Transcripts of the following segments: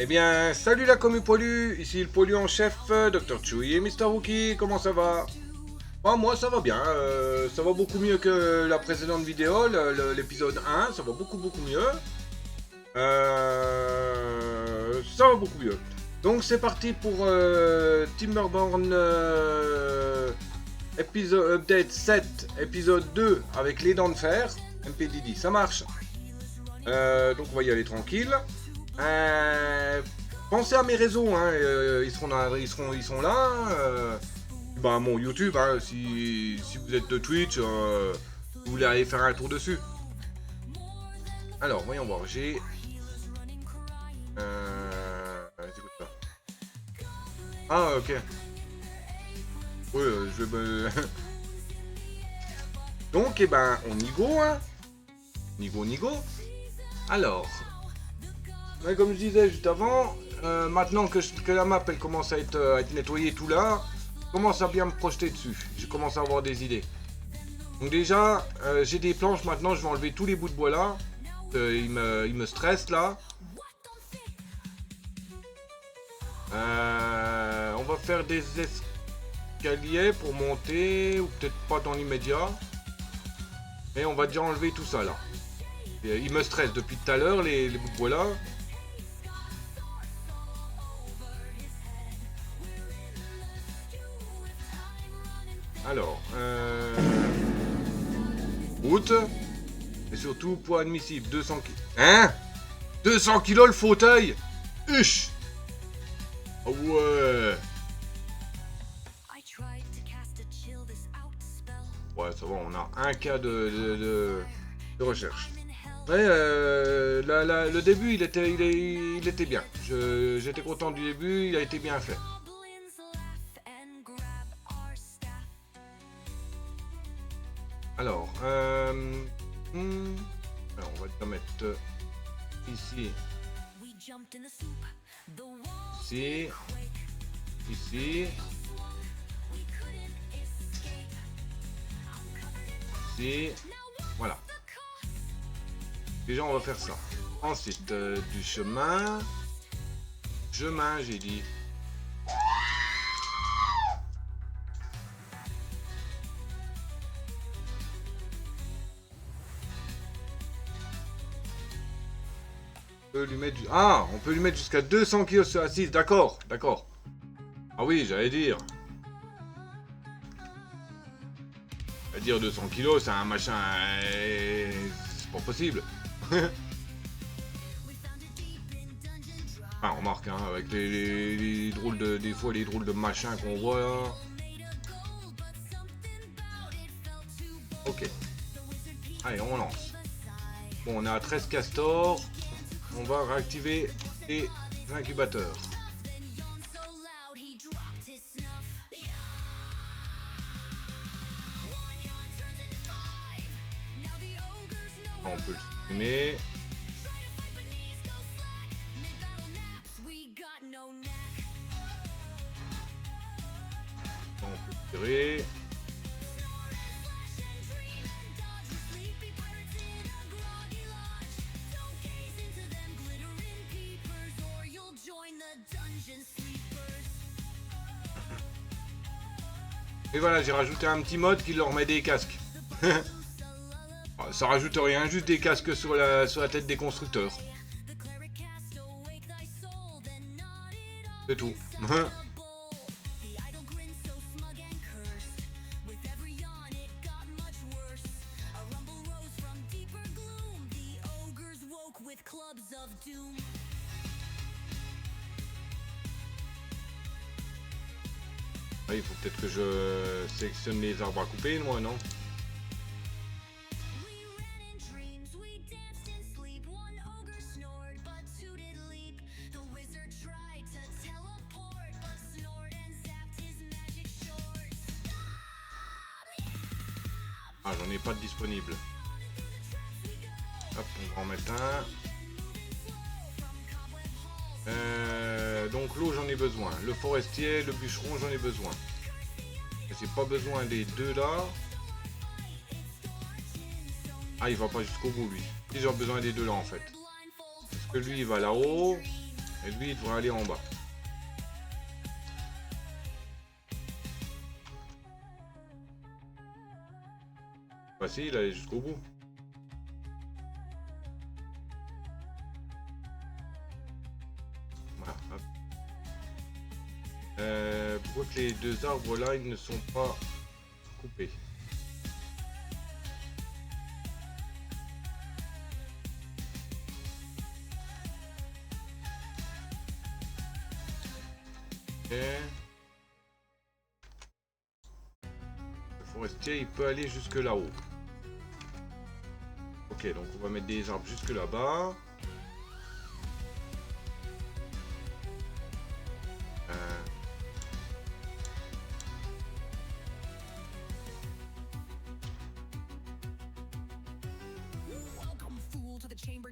Eh bien, salut la commu pollue, ici le pollu en chef, Dr. Chewy et Mister Wookie, comment ça va? Moi ça va bien, ça va beaucoup mieux que la précédente vidéo, l'épisode 1, ça va beaucoup mieux. Ça va beaucoup mieux. Donc c'est parti pour Timberborn épisode update 7, épisode 2 avec les dents de fer, MPDD, ça marche. Donc on va y aller tranquille. Pensez à mes réseaux, hein, ils seront là, ils sont là. Bah mon YouTube, hein, si vous êtes de Twitch, vous voulez aller faire un tour dessus. Alors voyons voir, j'ai. C'est quoi ça? Ah ok. Oui, je vais me. Donc eh ben on y go, hein. Nigo. Alors. Mais comme je disais juste avant, maintenant que la map elle commence à être nettoyée tout là, je commence à bien me projeter dessus. Je commence à avoir des idées. Donc déjà, j'ai des planches maintenant, je vais enlever tous les bouts de bois là. Il me stresse là. On va faire des escaliers pour monter, ou peut-être pas dans l'immédiat. Mais on va déjà enlever tout ça là. Il me stresse depuis tout à l'heure les bouts de bois là. Alors, route. Et surtout, poids admissible, 200 kg. Hein? 200 kilos le fauteuil? Huch! Oh ouais! Ouais, ça va, on a un cas de recherche. Ouais, le début, il était bien. J'étais content du début, il a été bien fait. Alors, alors on va le mettre ici, ici, voilà. Déjà, on va faire ça. Ensuite, du chemin, j'ai dit. Lui mettre Ah, on peut lui mettre jusqu'à 200 kg sur assise, d'accord. Ah oui, j'allais dire. À dire 200 kg, c'est un machin... c'est pas possible. Ah, remarque, hein, avec les drôles de... Des fois, les drôles de machins qu'on voit, là. Ok. Allez, on lance. Bon, on est à 13 castors. On va réactiver les incubateurs. On peut le supprimer. On peut tirer. Et voilà, j'ai rajouté un petit mode qui leur met des casques. Ça rajoute rien, juste des casques sur la tête des constructeurs. C'est tout. Il faut peut-être que je sélectionne les arbres à couper, moi, non? Ah, j'en ai pas de disponible. Hop, on va en mettre un. Donc l'eau, j'en ai besoin. Le forestier, le bûcheron, j'en ai besoin. Mais j'ai pas besoin des deux là. Ah, il va pas jusqu'au bout, lui. J'ai besoin des deux là, en fait. Parce que lui, il va là-haut. Et lui, il devrait aller en bas. Facile, aller jusqu'au bout. Voilà, hop. Pourquoi que les deux arbres là, ils ne sont pas coupés? Ok. Le forestier, il peut aller jusque là-haut. Ok, donc on va mettre des arbres jusque là-bas.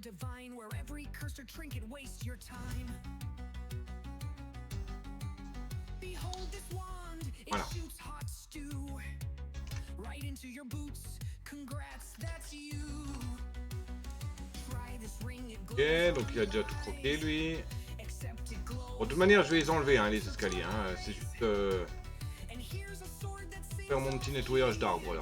Divine, where every cursed trinket wastes your time. Behold this wand, it shoots hot stew right into your boots. Congrats, that's you. Try this ring, it ok, donc il a déjà tout croqué lui. Bon, de toute manière, je vais les enlever, hein, les escaliers. Hein. C'est juste faire mon petit nettoyage d'arbres là.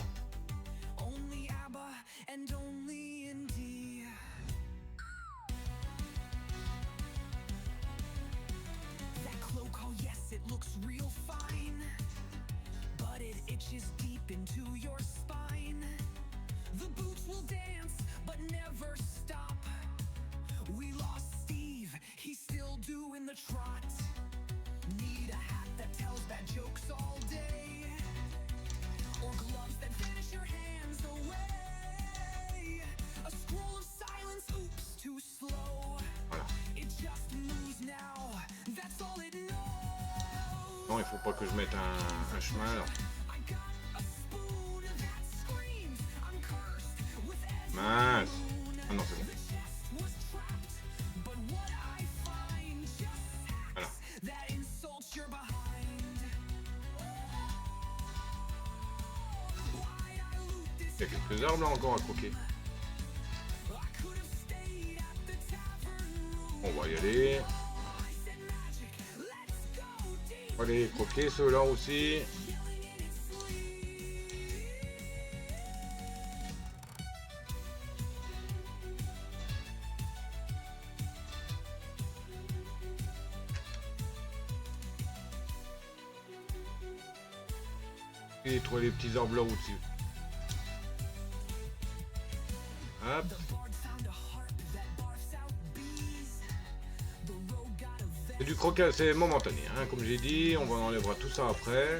Non, il faut pas que je mette un chemin là. Mince. Ah non, c'est bon. Voilà. Il y a quelques arbres là encore à croquer. On va y aller. On va aller croquer ceux-là aussi. Et trouver les petits arbres là aussi. Hop. C'est du croquage, c'est momentané, hein, comme j'ai dit, on enlèvera tout ça après.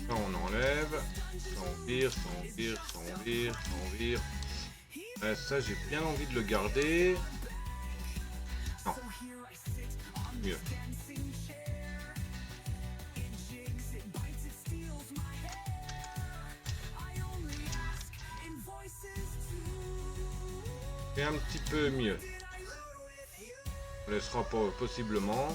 Ça on enlève, ça on vire, ça on vire, ça on vire, ça on vire. Ça j'ai bien envie de le garder. Non. Mieux. Et un petit peu mieux. On laissera pas possiblement.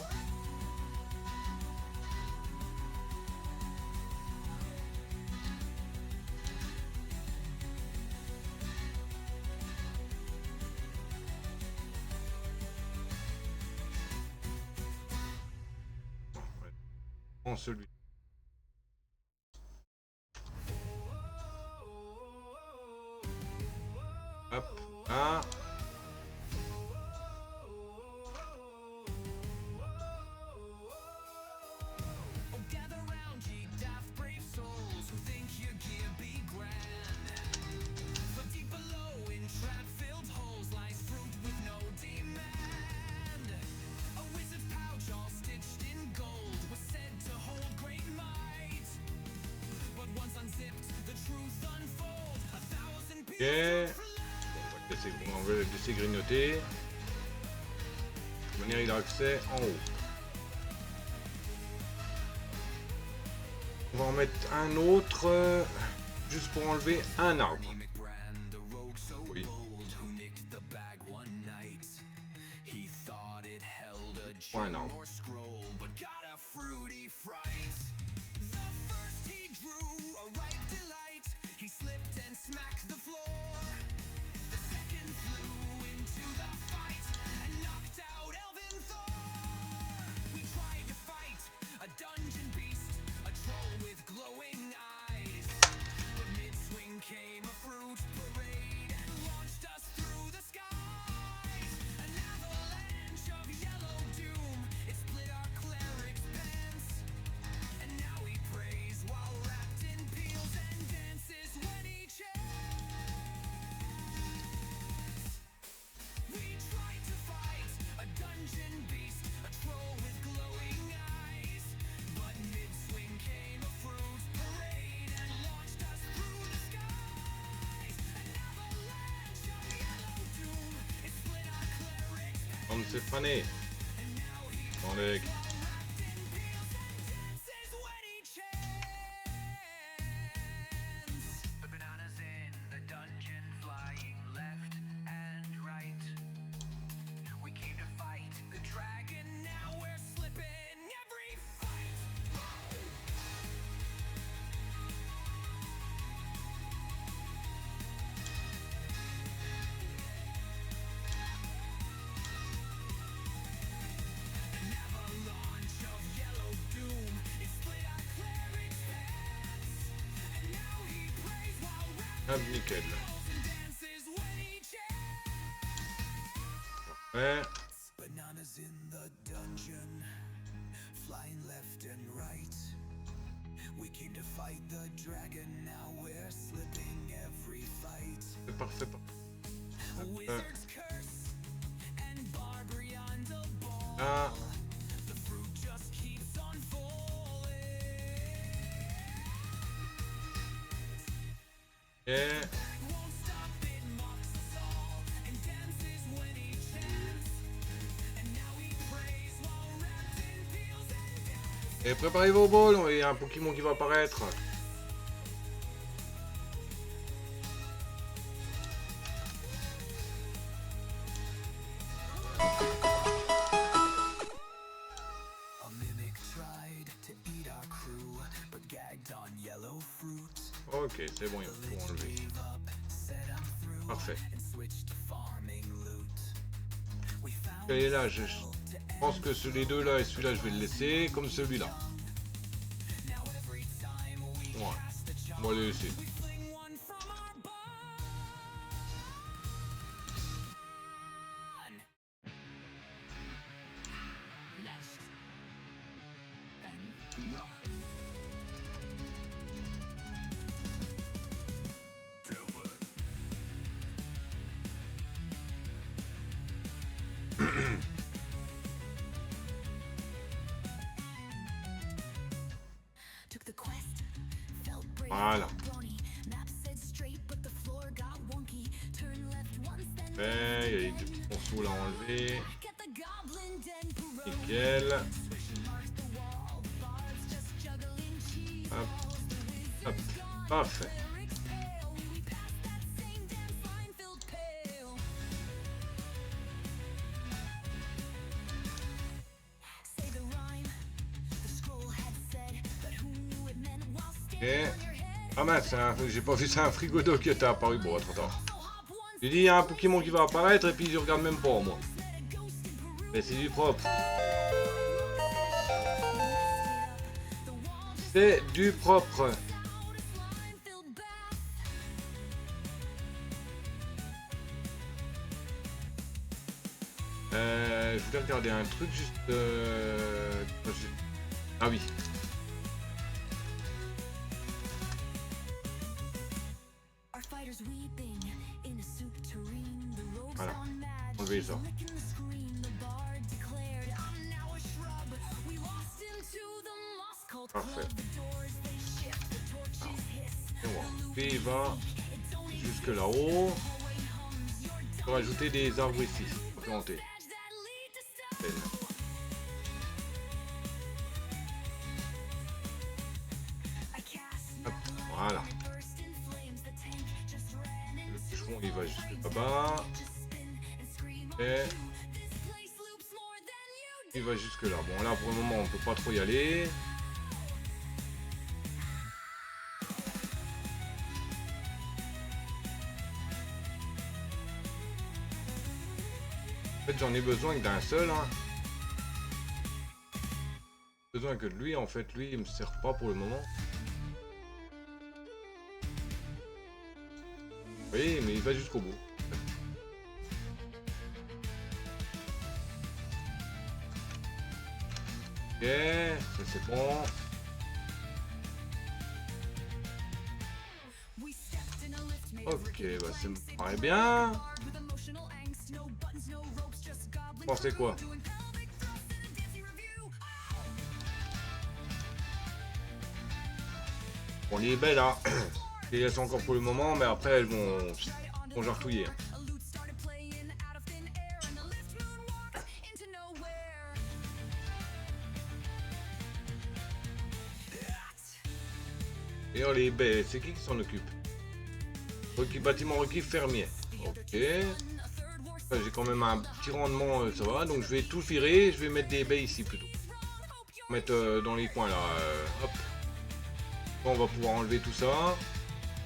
Celui. Hop, là. Ok, on va laisser grignoter. De manière, il a accès en haut. On va en mettre un autre, juste pour enlever un arbre. Oui. Pour un arbre. On s'est fané. Attendez. Ah, nickel. Ouais. C'est parfait. Ah. Et... Et préparez vos balls, il y a un Pokémon qui va apparaître. Ok, c'est bon, il faut enlever. Parfait. Et là, je pense que les deux là et celui-là, je vais le laisser comme celui-là. Ouais, on va les laisser. Voilà. Il y a des petits ponceaux là à enlever. Nickel. Hop. Hop. Parfait. Et... Ah mince, hein, j'ai pas vu ça, un frigo d'eau qui était apparu. Bon, trop tard. J'ai dit, il y a un Pokémon qui va apparaître et puis je regarde même pas, moi. Mais c'est du propre. C'est du propre. Je voulais regarder un truc juste... Ah oui. Voilà, enlevez ça. Parfait. Et voilà. Puis il va jusque là-haut. On va rajouter des arbres ici. On va planter. Là-bas. Et il va jusque là. Bon là pour le moment on peut pas trop y aller. En fait j'en ai besoin que d'un seul. Hein. Besoin que de lui. En fait lui il me sert pas pour le moment. Oui mais il va jusqu'au bout. Ok, ça c'est bon. Ok, bah ça me paraît bien. Vous pensez quoi? Bon, les belles là, je les laisse encore pour le moment, mais après elles vont jartouiller. Et alors les baies, c'est qui s'en occupe? Bâtiment requis fermier. Ok. J'ai quand même un petit rendement, ça va. Donc je vais tout virer, je vais mettre des baies ici plutôt. Mettre dans les coins là. Hop. On va pouvoir enlever tout ça.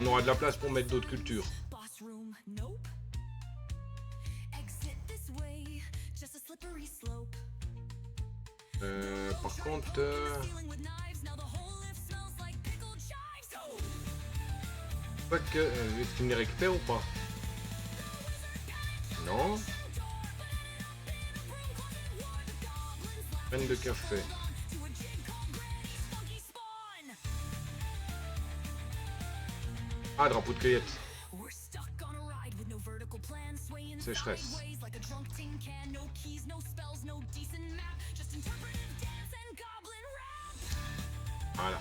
On aura de la place pour mettre d'autres cultures. Par contre... est-ce qu'il me les récupère ou pas? Non. Graine de café. Ah, drapeau de cueillette. Sécheresse. Voilà.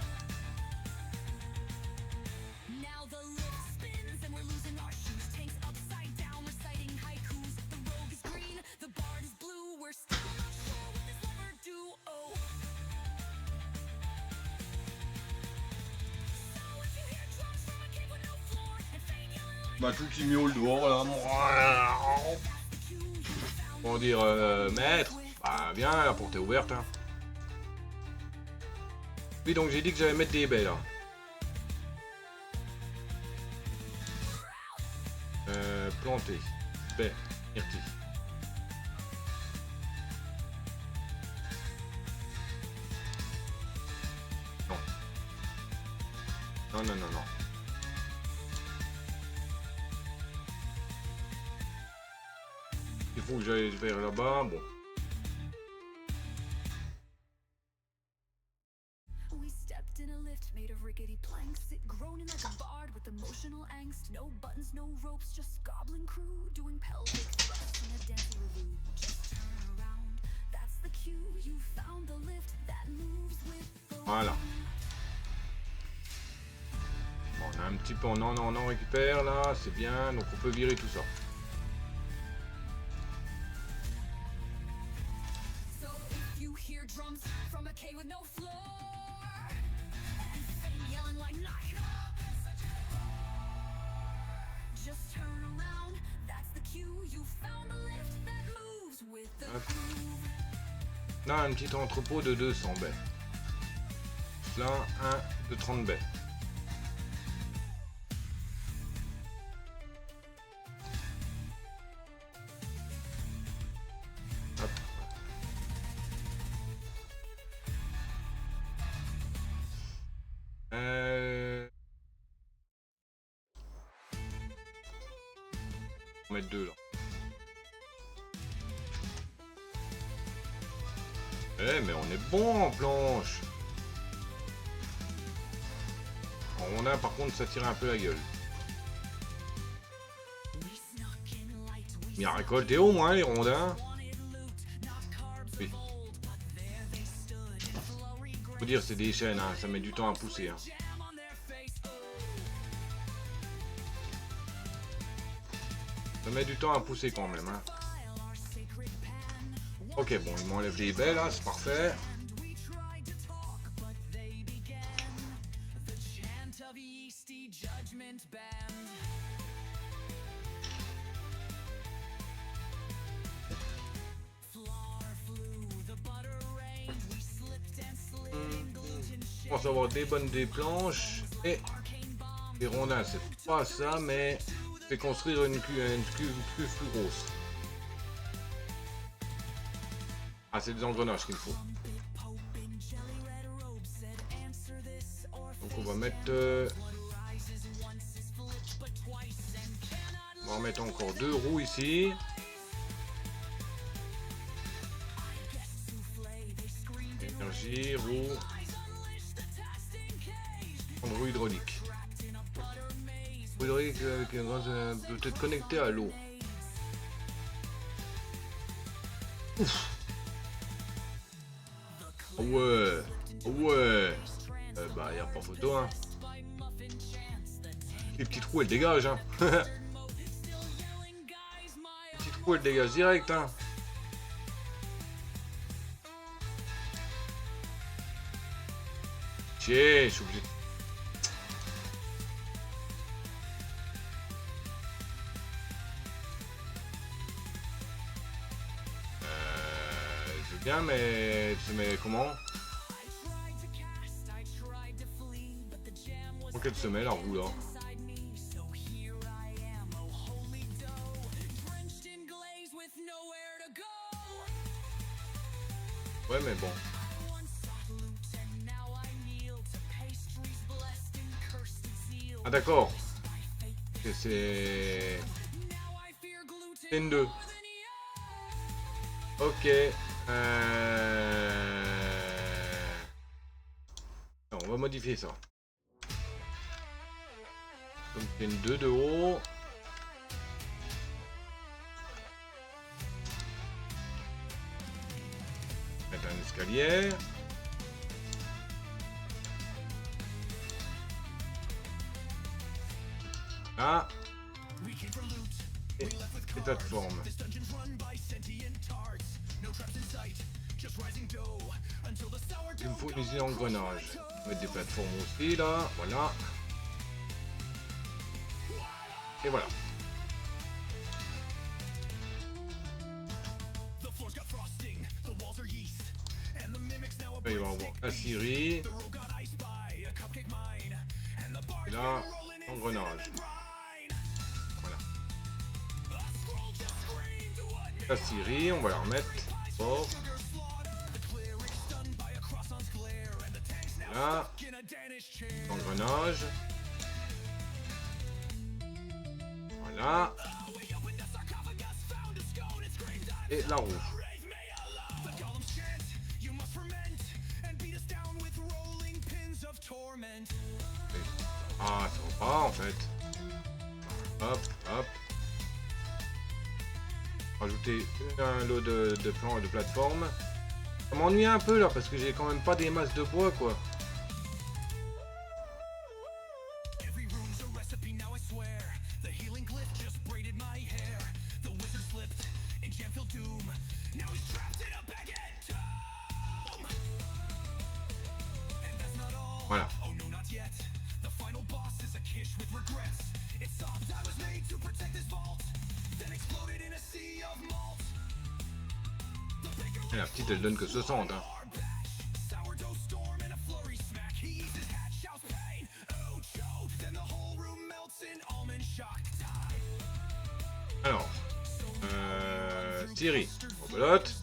Bah tout qui miaule dehors là. Comment dire, maître, bah viens, la porte est ouverte. Hein. Oui donc j'ai dit que j'allais mettre des baies là. Planter, baie, myrtille. Non. Non, non, non, non. Il faut que j'aille vers là-bas, bon. Voilà. Bon, on a un petit peu, on en récupère là, c'est bien, donc on peut virer tout ça. Hop. Là, un petit entrepôt de 200 baies. Là, un de 30 baies. Hop. On va mettre deux là. Eh mais on est bon en planche. En rondin par contre ça tire un peu la gueule. Il a récolté au moins les rondins. Oui. Faut dire c'est des chaînes, hein, ça met du temps à pousser. Hein. Ça met du temps à pousser quand même. Hein. Ok, bon, il m'enlève les baies là, c'est parfait. pense avoir des bonnes des planches et des rondins. C'est pas ça, mais je vais construire une cuve plus grosse. Ah, c'est des engrenages qu'il me faut. Donc on va mettre... on va en mettre encore 2 roues ici. Énergie, roue. Roue hydraulique. Roue hydraulique peut-être connecté à l'eau. Ouais, ouais. Bah, y a pas photo, hein. Les petits trous, elles dégagent, hein. Les petits trous, elles dégagent direct, hein. Tiens, je suis obligé. Je veux bien, mais tu mets comment? Ok, tu se met la roue là. Ouais, mais bon. Ah d'accord. C'est N2. Ok. Non, on va modifier ça. Donc N2 de haut. Mettre un escalier. Ah. Et plateforme. Il me faut une usine engrenage. On va mettre des plateformes aussi là. Voilà. Et voilà. Là, il va y avoir la scierie. Et là, engrenage. Voilà. La scierie, on va la remettre. Fort. Là. Engrenage. Voilà. Et la roue. Ah, ça va pas en fait. Hop, hop. Rajouter un lot de plans et de plateformes. Ça m'ennuie un peu là parce que j'ai quand même pas des masses de bois quoi. Voilà. Et la petite elle donne que 60 hein. Alors Thierry, rebelote.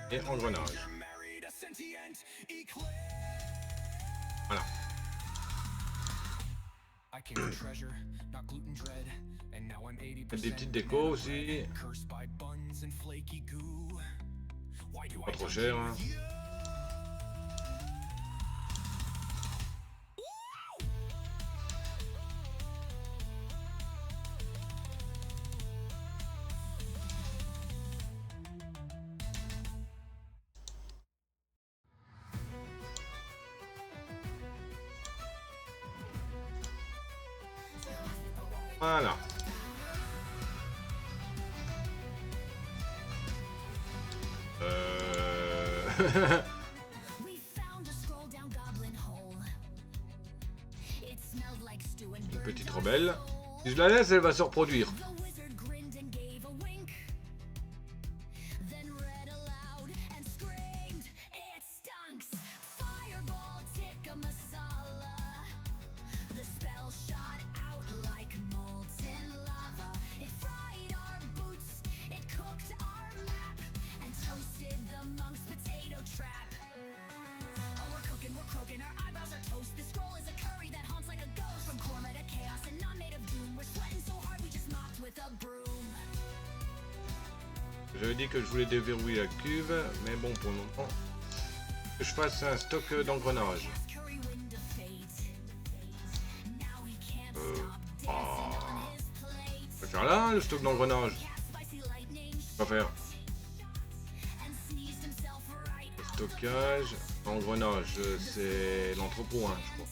Et engrenage. Voilà. Des petites décos aussi. Pas trop cher hein. Voilà. Une petite rebelle. Si je la laisse, elle va se reproduire. J'avais dit que je voulais déverrouiller la cuve, mais bon, pour le moment, que je fasse un stock d'engrenages. Oh. Je vais faire là, le stock d'engrenages. Pas faire. Le stockage, engrenage, c'est l'entrepôt, hein, je crois.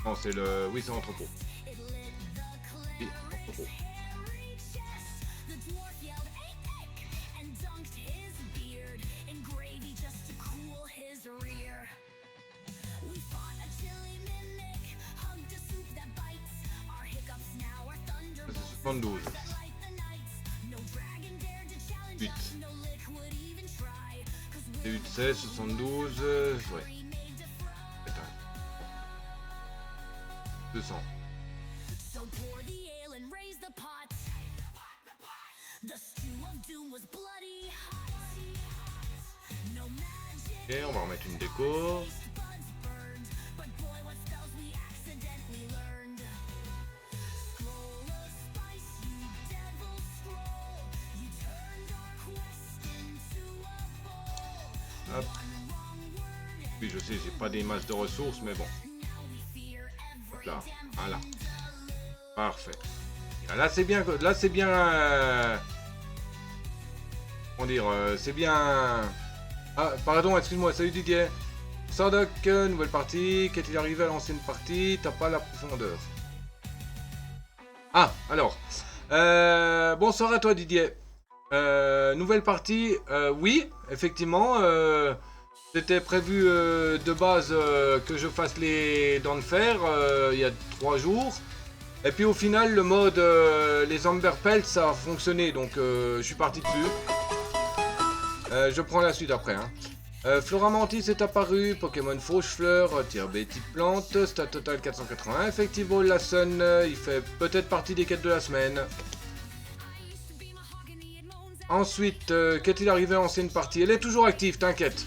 Non, c'est le... Oui, c'est l'entrepôt. Oui, l'entrepôt. C'est 72. 8. Et 8, 16, 72, ouais. Attends. 200. Ok, on va remettre une déco. Hop. Oui, je sais, j'ai pas des masses de ressources, mais bon. Hop là, voilà. Parfait. Là, c'est bien. Là, c'est bien. Comment dire, c'est bien. Ah, pardon, excuse-moi. Salut Didier. Sardoc, nouvelle partie. Qu'est-il arrivé à l'ancienne partie? T'as pas la profondeur. Ah, alors. Bonsoir à toi Didier. Nouvelle partie, oui, effectivement, c'était prévu de base que je fasse les dents de fer il y a 3 jours. Et puis au final, le mode les Amber Pelts, ça a fonctionné, donc je suis parti dessus. Je prends la suite après. Hein. Flora Mantis est apparu, Pokémon Fauche-Fleur, Tier B type plante, stat total 480. Effectivement, la Sun, il fait peut-être partie des quêtes de la semaine. Ensuite, qu'est-il arrivé à l'ancienne partie? Elle est toujours active, t'inquiète.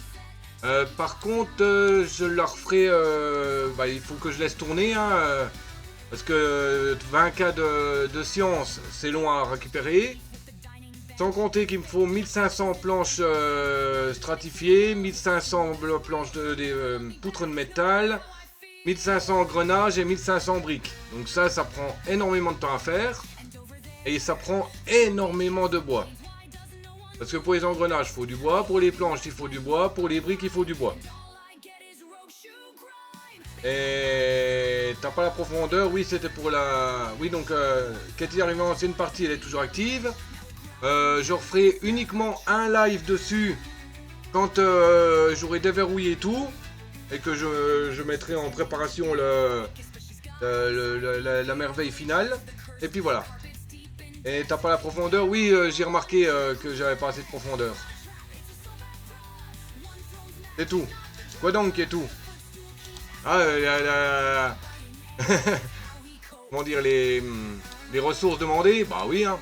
Par contre, je la referai... bah, il faut que je laisse tourner, hein, parce que 20K de science, c'est long à récupérer. Sans compter qu'il me faut 1500 planches stratifiées, 1500 planches de poutres de métal, 1500 engrenages et 1500 briques. Donc ça prend énormément de temps à faire. Et ça prend énormément de bois. Parce que pour les engrenages, il faut du bois. Pour les planches, il faut du bois. Pour les briques, il faut du bois. Et t'as pas la profondeur? Oui, c'était pour la... Oui, donc, qu'est-il arrivé en ancienne partie? Elle est toujours active. Je referai uniquement un live dessus quand j'aurai déverrouillé tout. Et que je mettrai en préparation la merveille finale. Et puis voilà. Et t'as pas la profondeur? Oui, j'ai remarqué que j'avais pas assez de profondeur. C'est tout. Quoi donc qui est tout? Ah, comment dire, les ressources demandées? Bah oui, hein.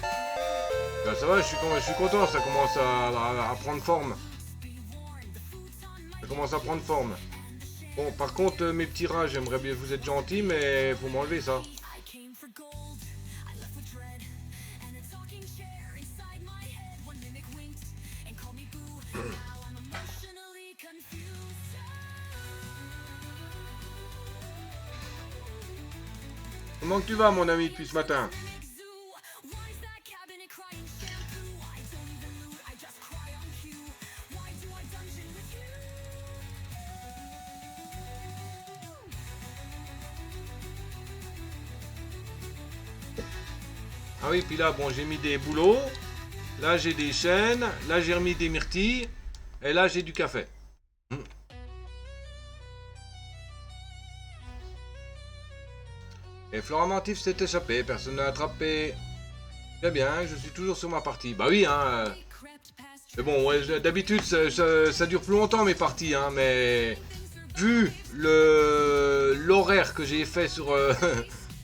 Bah, ça va, je suis content, ça commence à prendre forme. Ça commence à prendre forme. Bon, par contre, mes petits rats, j'aimerais bien vous être gentil, mais faut m'enlever ça. Comment que tu vas, mon ami, depuis ce matin? Ah oui, puis là, bon, j'ai mis des bouleaux. Là, j'ai des chaînes. Là, j'ai remis des myrtilles. Et là, j'ai du café. Et Flora Mantis s'est échappé. Personne n'a attrapé. Très bien, je suis toujours sur ma partie. Bah oui, hein. Mais bon, ouais, d'habitude, ça dure plus longtemps, mes parties, hein. Mais vu l'horaire que j'ai fait sur,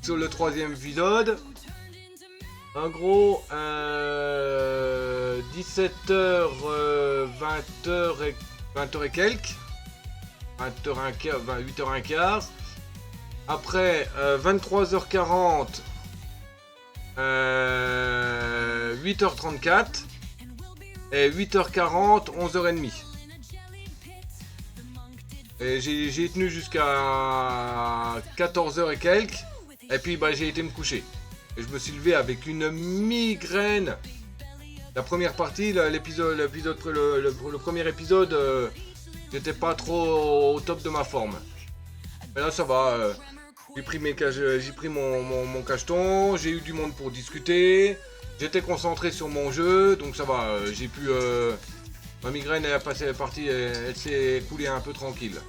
sur le 3e épisode... En gros, 17h, 20h et 20h et quelques. 8h15. Après, 23h40. 8h34 et 8h40, 11h30. Et j'ai tenu jusqu'à 14h et quelques. Et puis bah, j'ai été me coucher. Et je me suis levé avec une migraine. La première partie, le premier épisode, j'étais pas trop au top de ma forme. Mais là ça va. J'ai pris mon cacheton, j'ai eu du monde pour discuter. J'étais concentré sur mon jeu, donc ça va. J'ai pu. Ma migraine est partie, elle s'est écoulée un peu tranquille.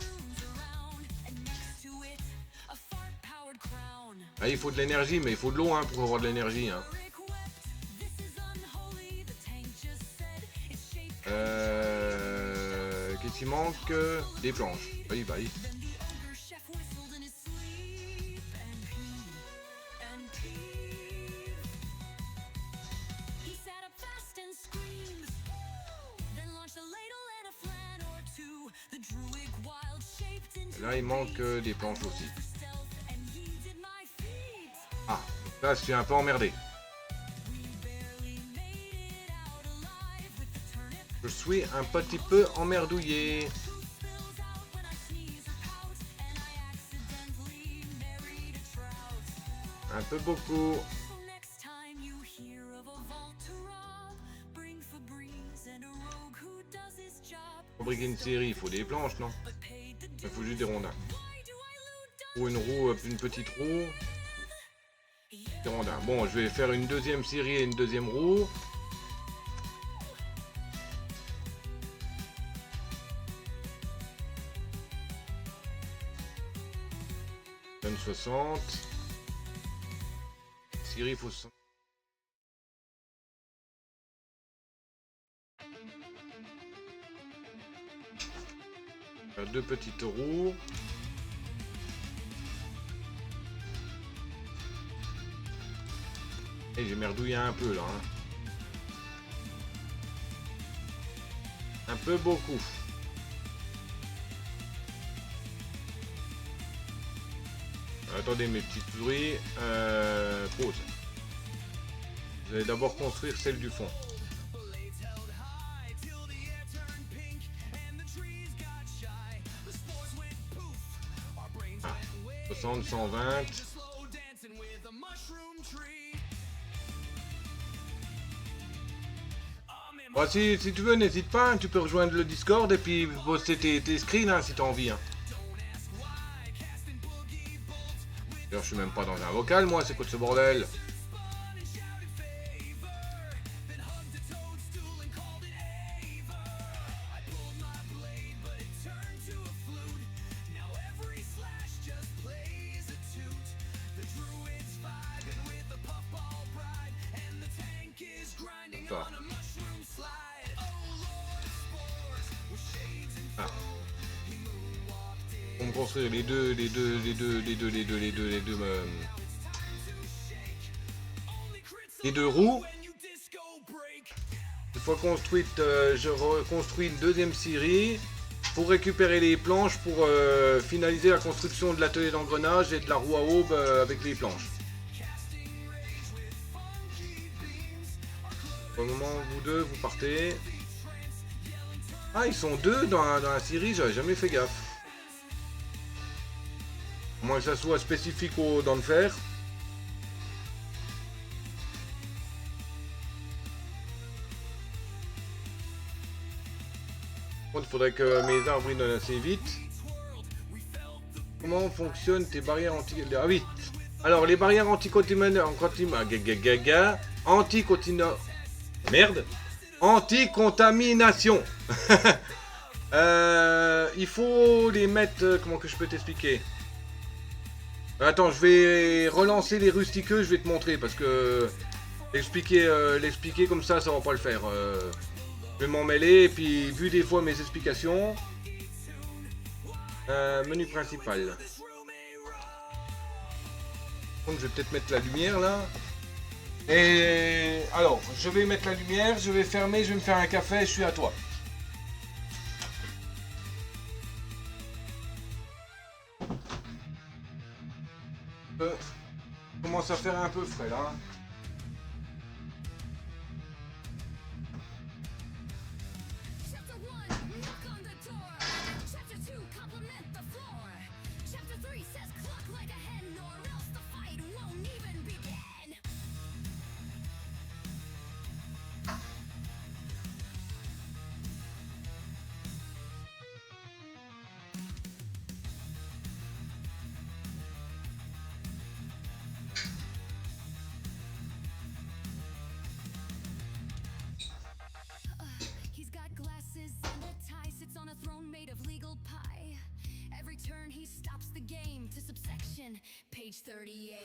Ah, il faut de l'énergie, mais il faut de l'eau hein, pour avoir de l'énergie. Hein. Qu'est-ce qu'il manque? Des planches. Oui, bah oui. Là, il manque des planches aussi. Ah, là, je suis un peu emmerdé. Je suis un petit peu emmerdouillé. Un peu beaucoup. Pour fabriquer une série, il faut des planches, non? Il faut juste des rondins. Ou une roue, une petite roue. Des rondins. Bon, je vais faire une deuxième série et une deuxième roue. Donne 60. Série, il faut 100. Faire deux petites roues. Et j'ai merdouillé un peu là. Hein. Un peu beaucoup. Attendez mes petites souris. Pause. Vous allez d'abord construire celle du fond. Ah, 60, 120. Bon, si tu veux, n'hésite pas, hein, tu peux rejoindre le Discord et puis poster tes screens hein, si tu as envie. Hein. D'ailleurs, je suis même pas dans un vocal, moi, c'est quoi ce bordel? Ah. On va construire les deux roues. Une fois construite, je reconstruis une deuxième série pour récupérer les planches pour finaliser la construction de l'atelier d'engrenage et de la roue à aube avec les planches. Pour le moment, vous deux, vous partez. Ah, ils sont deux dans la série, j'avais jamais fait gaffe. À moins que ça soit spécifique aux dents de fer. Il faudrait que mes arbres ils donnent assez vite. Comment fonctionnent tes barrières anti... Ah oui. Alors, les barrières anti-contamination... Merde. Anti-contamination. Il faut les mettre... Comment que je peux t'expliquer? Attends, je vais relancer les rustiqueux, je vais te montrer parce que l'expliquer comme ça va pas le faire. Je vais m'en mêler et puis vu des fois mes explications. Menu principal. Donc je vais peut-être mettre la lumière là. Et alors, je vais mettre la lumière, je vais fermer, je vais me faire un café, je suis à toi. Commence à faire un peu frais là. motion. Page 38.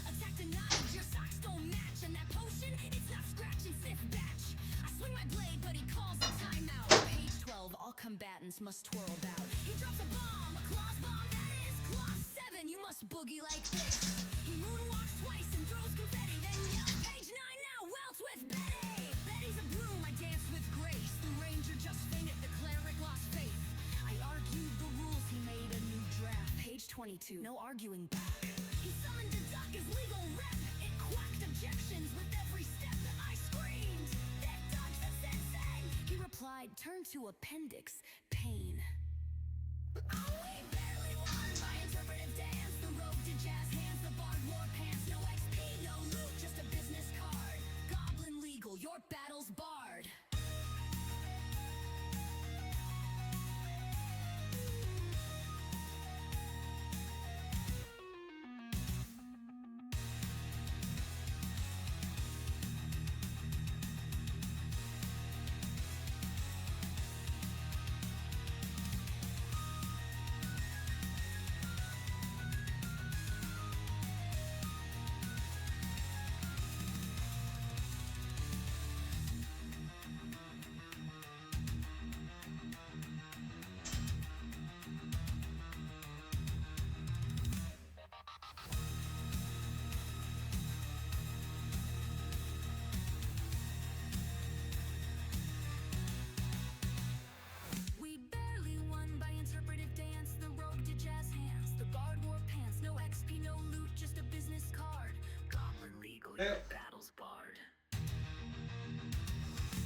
Attack denied, your socks don't match. And that potion, it's not scratching fifth batch. I swing my blade, but he calls a timeout. Page 12, all combatants must twirl about. He drops a bomb, a claws bomb, that is. Clause 7, you must boogie like this. He moonwalks twice and throws confetti, then yells, page 9 now, welts with Betty. Betty's a broom, I dance with grace. The ranger just fainted, the cleric lost faith. I argued the rules, he made a new draft. Page 22, no arguing back. He summoned a duck as legal rep. It quacked objections with every step. I screamed, that duck's a sensei. He replied, turn to appendix, pain. Oh, we barely won by interpretive dance. The rogue did jazz hands, the bard wore pants. No XP, no loot, just a business card. Goblin legal, your battle's barred. We barely won by interpretive dance. The rogue did jazz hands. The bard wore pants. No XP, no loot, just a business card. Goblin legal, your battle's barred.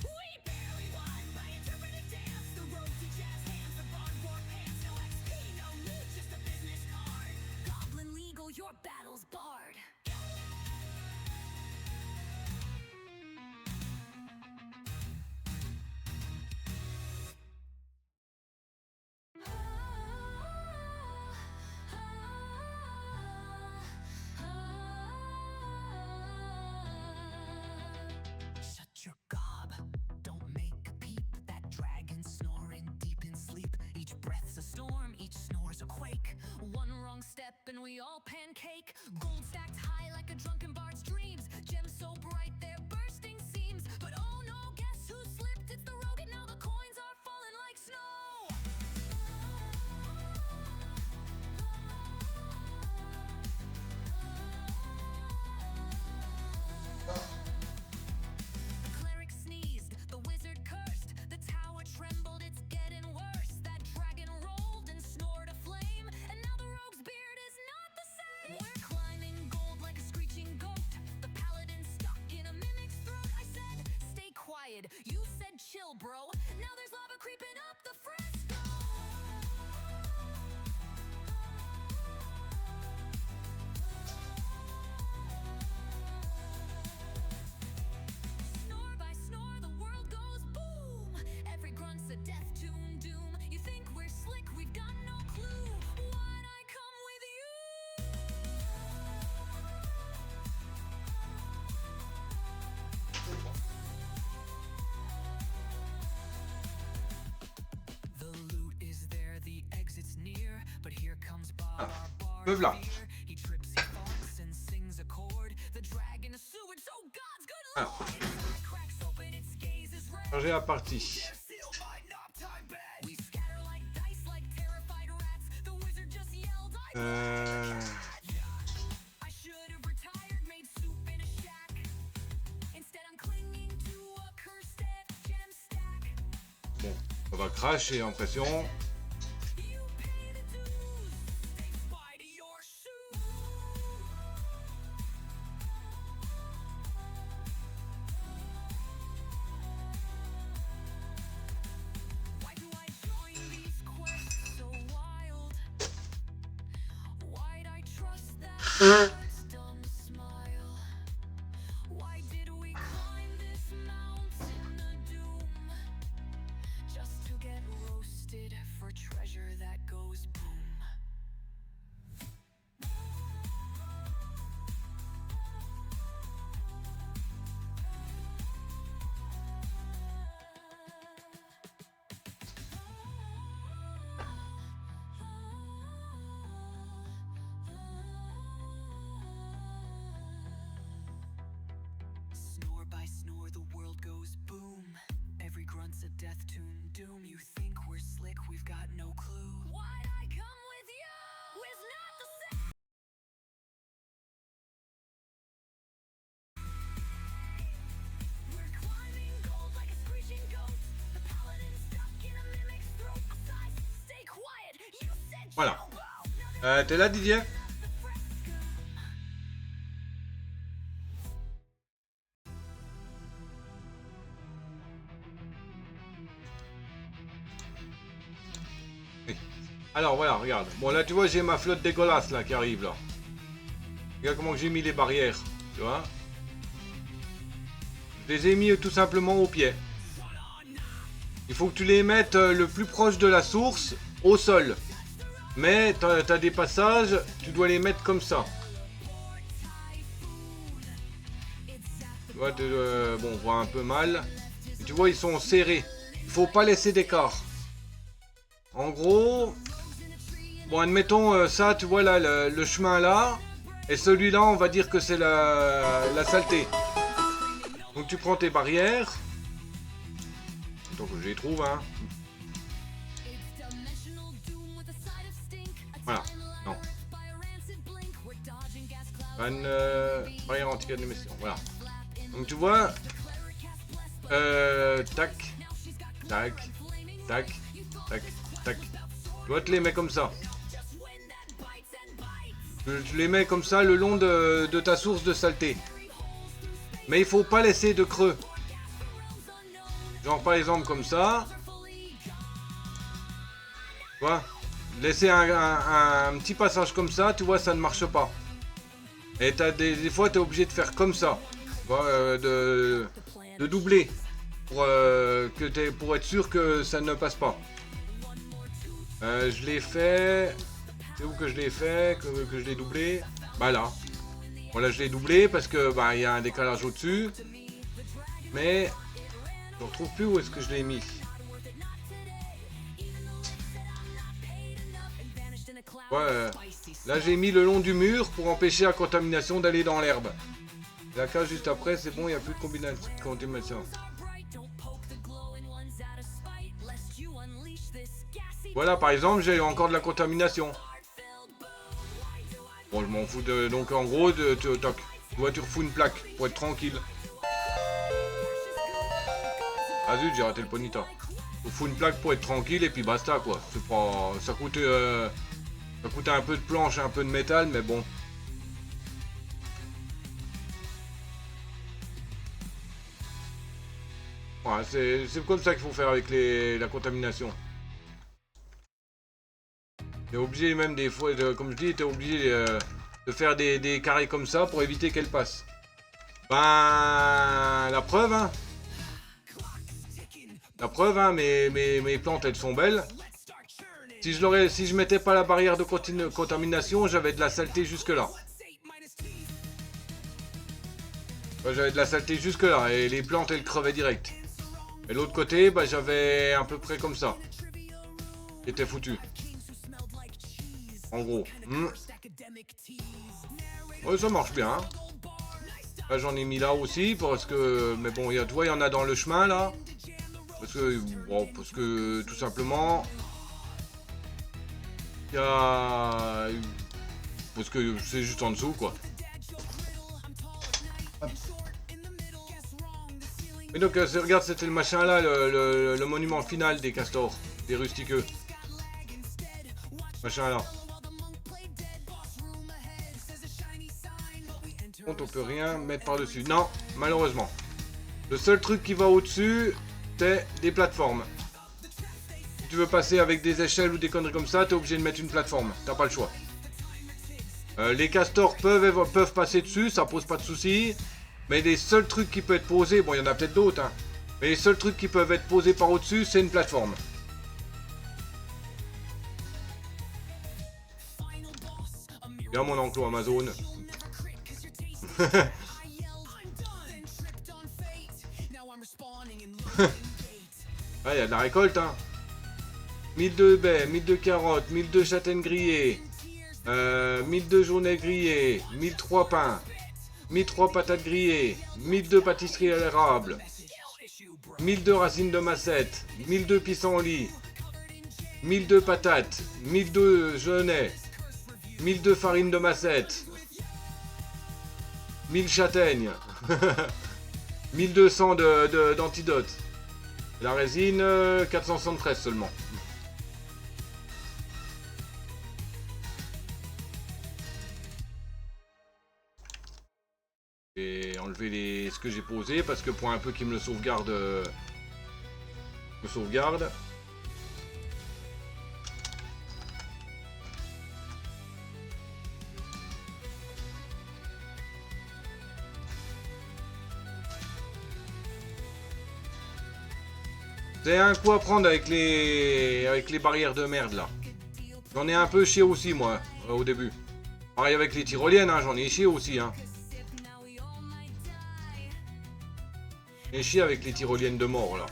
We barely won by interpretive dance. The rogue did jazz hands. The bard wore pants. No XP, no loot, just a business card. Goblin legal, your battle's barred. Shut your gob, don't make a peep. That dragon snoring deep in sleep. Each breath's a storm, each snore's a quake. One wrong step and we all pancake. Gold stacked high like a drunken bard's dreams. Gems so bright they're bursting seams. But oh no, guess who slipped? It's the rogue and now the coins are falling like snow. The cleric sneezed, the wizard cursed. The tower trembled, it's getting worse. That dragon rolled and snored a flame. And now the rogue's beard is not the same. We're climbing gold like a screeching goat. The paladin stuck in a mimic's throat. I said, stay quiet. You said chill, bro. Now there's lava creeping up the fresco. Snore by snore, the world goes boom. Every grunt's a death tune doom. You think we're slick, we've got no clue. Why'd I come with you? The loot is there, the exit's near. But here comes Bob, our bard me of v'là. fear. He trips, he falls, and sings a chord. The dragon is sewage, oh God's good Alors, lord. Its eye cracks open, its gaze is red. changer la partie. Seal my knob time bed. We scatter like dice, like terrified rats. The wizard just yelled, I should have retired, made soup in a shack. Instead, I'm clinging to a cursed gem stack. Bon, on va cracher en pression. You pay the dues, stay spy to your shoes. Why do I join these quests so wild? Why'd I trust that bird's dumb smile? Why did we climb this mountain of doom? Just to get roasted for treasure that goes boom. Voilà. T'es là, Didier? Oui. Alors voilà, regarde. Bon là tu vois j'ai ma flotte dégueulasse là qui arrive là. Regarde comment j'ai mis les barrières. Tu vois? Je les ai mis tout simplement au pied. Il faut que tu les mettes le plus proche de la source au sol. Mais t'as des passages, tu dois les mettre comme ça. Tu vois, bon, on voit un peu mal. Et tu vois, ils sont serrés. Il faut pas laisser d'écart. En gros, bon, admettons ça, tu vois là, le chemin là. Et celui-là, on va dire que c'est la saleté. Donc tu prends tes barrières. Donc je les trouve, hein. Voilà, non. Barrière anti-admission, voilà. Donc tu vois, tac, tac, tac, tac, tac. Tu vois, tu les mets comme ça. Tu les mets comme ça le long de ta source de saleté. Mais il faut pas laisser de creux. Genre par exemple comme ça. Tu vois, laisser un petit passage comme ça, tu vois, ça ne marche pas. Et des fois, tu es obligé de faire comme ça. Tu vois, de doubler. Pour être sûr que ça ne passe pas. Je l'ai fait. C'est où que je l'ai fait, que je l'ai doublé? Bah là. Voilà, je l'ai doublé parce que bah il y a un décalage au-dessus. Mais je ne retrouve plus où est-ce que je l'ai mis. Ouais, là j'ai mis le long du mur pour empêcher la contamination d'aller dans l'herbe. La case juste après, c'est bon, il n'y a plus de contamination. Voilà, par exemple, j'ai encore de la contamination. Bon, je m'en fous de... Donc en gros, tu vois, tu refous une plaque pour être tranquille. Ah zut, j'ai raté le ponita. Tu refous une plaque pour être tranquille et puis basta quoi. Ça coûte un peu de planche et un peu de métal, mais bon. Voilà, c'est comme ça qu'il faut faire avec la contamination. T'es obligé même des fois, comme je dis, t'es obligé de faire des carrés comme ça pour éviter qu'elle passe. Ben, la preuve, hein. La preuve, hein, mes plantes, elles sont belles. Si je mettais pas la barrière de contamination, j'avais de la saleté jusque là. J'avais de la saleté jusque là et les plantes, elles crevaient direct. Et l'autre côté, bah, j'avais à peu près comme ça. Qui était foutu. En gros. Ouais, ça marche bien. Hein. Là, j'en ai mis là aussi parce que... Mais bon, tu vois, il y en a dans le chemin, là. Parce que tout simplement... Il y a... Parce que c'est juste en dessous, quoi. Et donc, regarde, c'était le machin là, le monument final des castors, des rustiqueux. Machin là. On peut rien mettre par-dessus. Non, malheureusement. Le seul truc qui va au-dessus, c'est des plateformes. Si tu veux passer avec des échelles ou des conneries comme ça, t'es obligé de mettre une plateforme. T'as pas le choix. Les castors peuvent passer dessus, ça pose pas de soucis. Mais les seuls trucs qui peuvent être posés, bon il y en a peut-être d'autres, hein, mais les seuls trucs qui peuvent être posés par au-dessus, c'est une plateforme. Bien mon enclos Amazon. Ah, il y a de la récolte, hein. 1002 baies, 1002 carottes, 1002 châtaignes grillées, 1002 jaunets grillés, 1003 pains. 1003 patates grillées, 1002 pâtisseries à l'érable. 1002 racines de massette, 1002 pissenlits, 1002 patates, 1002 genêts, 1002 farines de massette, 1000 châtaignes, 1200 d'antidote. La résine, 473 seulement. Et enlever ce que j'ai posé parce que pour un peu qu'il me le sauvegarde. C'est un coup à prendre avec les barrières de merde là. J'en ai un peu chié aussi moi au début. Pareil avec les tyroliennes, hein, j'en ai chié aussi. Hein. J'ai chié avec les tyroliennes de mort là.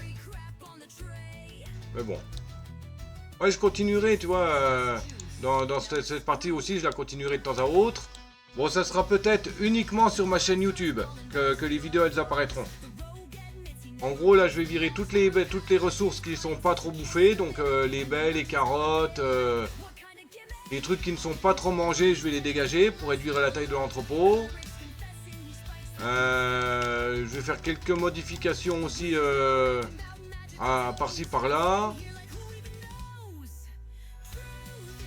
Mais bon. Ouais, je continuerai, tu vois. Dans cette partie aussi, je la continuerai de temps à autre. Bon, ça sera peut-être uniquement sur ma chaîne YouTube que les vidéos elles apparaîtront. En gros, là, je vais virer toutes les ressources qui sont pas trop bouffées. Donc, les baies, les carottes, les trucs qui ne sont pas trop mangés, je vais les dégager pour réduire la taille de l'entrepôt. Je vais faire quelques modifications aussi par-ci, par-là.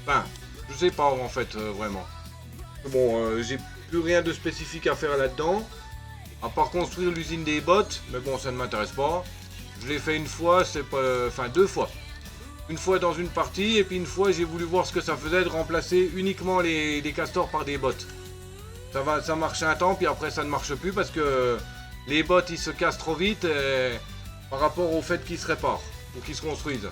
Enfin, je sais pas en fait, vraiment. Bon, j'ai plus rien de spécifique à faire là-dedans. À part construire l'usine des bottes, mais bon, ça ne m'intéresse pas. Je l'ai fait une fois, c'est pas... Enfin, 2 fois. Une fois dans une partie, et puis une fois, j'ai voulu voir ce que ça faisait de remplacer uniquement les castors par des bottes. Ça marche un temps, puis après, ça ne marche plus parce que les bottes, ils se cassent trop vite par rapport au fait qu'ils se réparent ou qu'ils se construisent.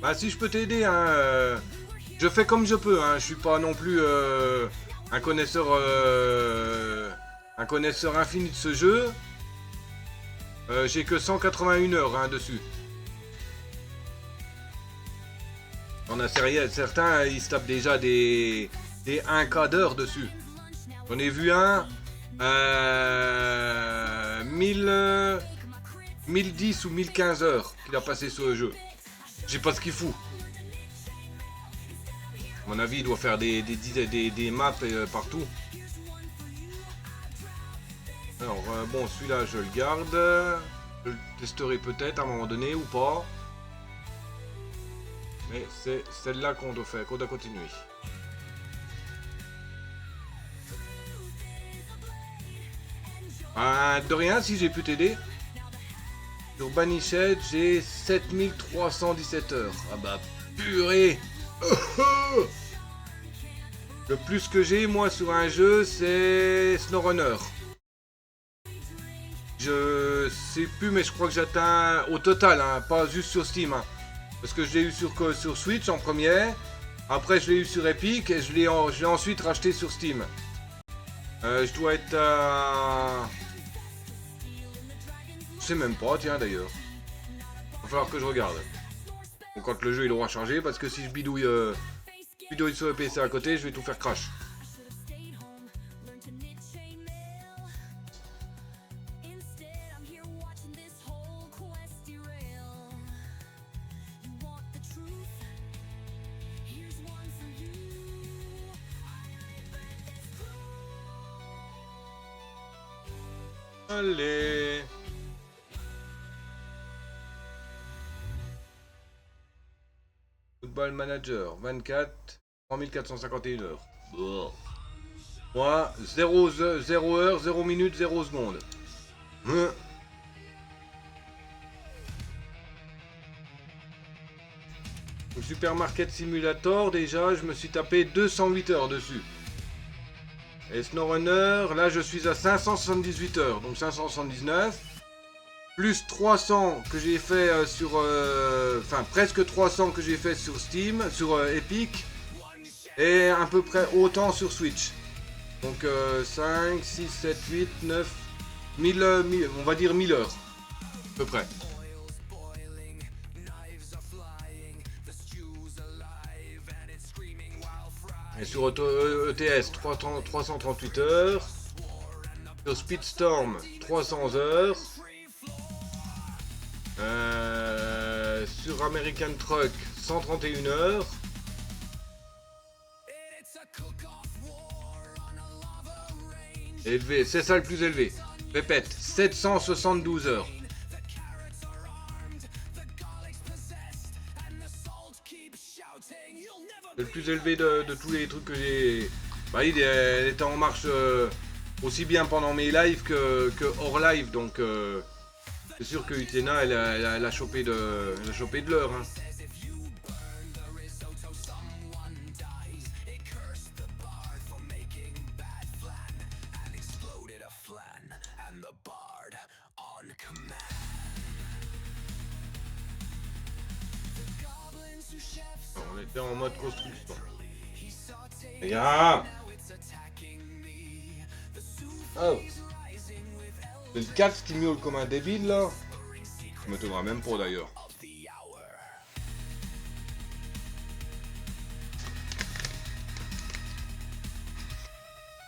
Bah si je peux t'aider, hein, je fais comme je peux, hein, je suis pas non plus un connaisseur infini de ce jeu. J'ai que 181 heures hein, dessus. On a certains, ils se tapent déjà des 1K d'heures dessus. J'en ai vu un 1010 ou 1015 heures qu'il a passé sur le jeu. Je sais pas ce qu'il fout. À mon avis, il doit faire des maps partout. Alors, bon, celui-là, je le garde. Je le testerai peut-être à un moment donné ou pas. Mais c'est celle-là qu'on doit continuer. De rien, si j'ai pu t'aider. Sur Banished, j'ai 7317 heures. Ah bah, purée. Le plus que j'ai, moi, sur un jeu, c'est SnowRunner. Je sais plus, mais je crois que j'atteins au total, hein, pas juste sur Steam. Hein, parce que je l'ai eu sur Switch en premier. Après, je l'ai eu sur Epic et je l'ai ensuite racheté sur Steam. Je dois être à... Je sais même pas, tiens, d'ailleurs. Il va falloir que je regarde. Donc, quand le jeu il aura changé, parce que si je bidouille sur le PC à côté, je vais tout faire crash. Allez. Football Manager, 24, 3451 heures. Bon. Moi, 0 heure, 0 minute, 0 seconde. Le Supermarket Simulator, déjà, je me suis tapé 208 heures dessus. Et SnowRunner, là je suis à 578 heures, donc 579. Plus 300 que j'ai fait enfin presque 300 que j'ai fait sur Steam, sur Epic. Et à peu près autant sur Switch. Donc 5, 6, 7, 8, 9, 1000, on va dire 1000 heures. À peu près. Et sur ETS, 338 heures. Sur Speedstorm, 300 heures. Sur American Truck, 131 heures. Élevé, c'est ça le plus élevé. Répète, 772 heures. C'est le plus élevé de tous les trucs que j'ai. Bah, il était en marche aussi bien pendant mes lives que hors live, donc c'est sûr que Utena elle a chopé de l'heure. Hein. On était en mode construction. Regarde. Oh. C'est le 4 qui miaule comme un débile là. Je m'étonnerai même pas d'ailleurs.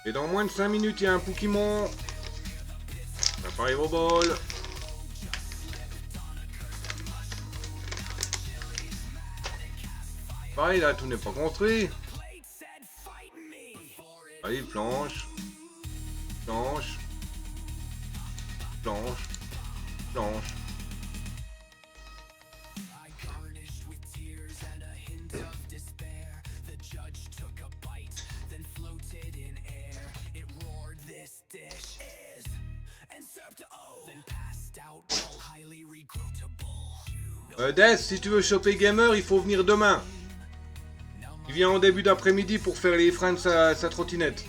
Et dans moins de 5 minutes, il y a un Pokémon. Appareil au bol. Pareil là, tout n'est pas construit. Allez, planche. Planche. Planche. Planche. Death, si tu veux choper Gamer, il faut venir demain. Il vient en début d'après-midi pour faire les freins de sa trottinette.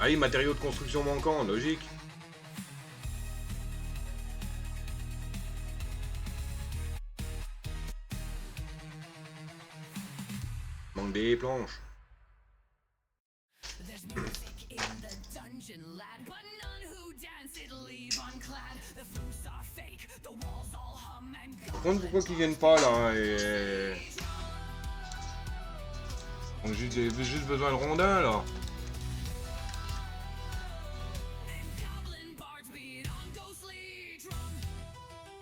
Ah oui, matériaux de construction manquants, logique. Manque des planches. Par contre, pourquoi qu'ils viennent pas là et... On a juste besoin de rondins là.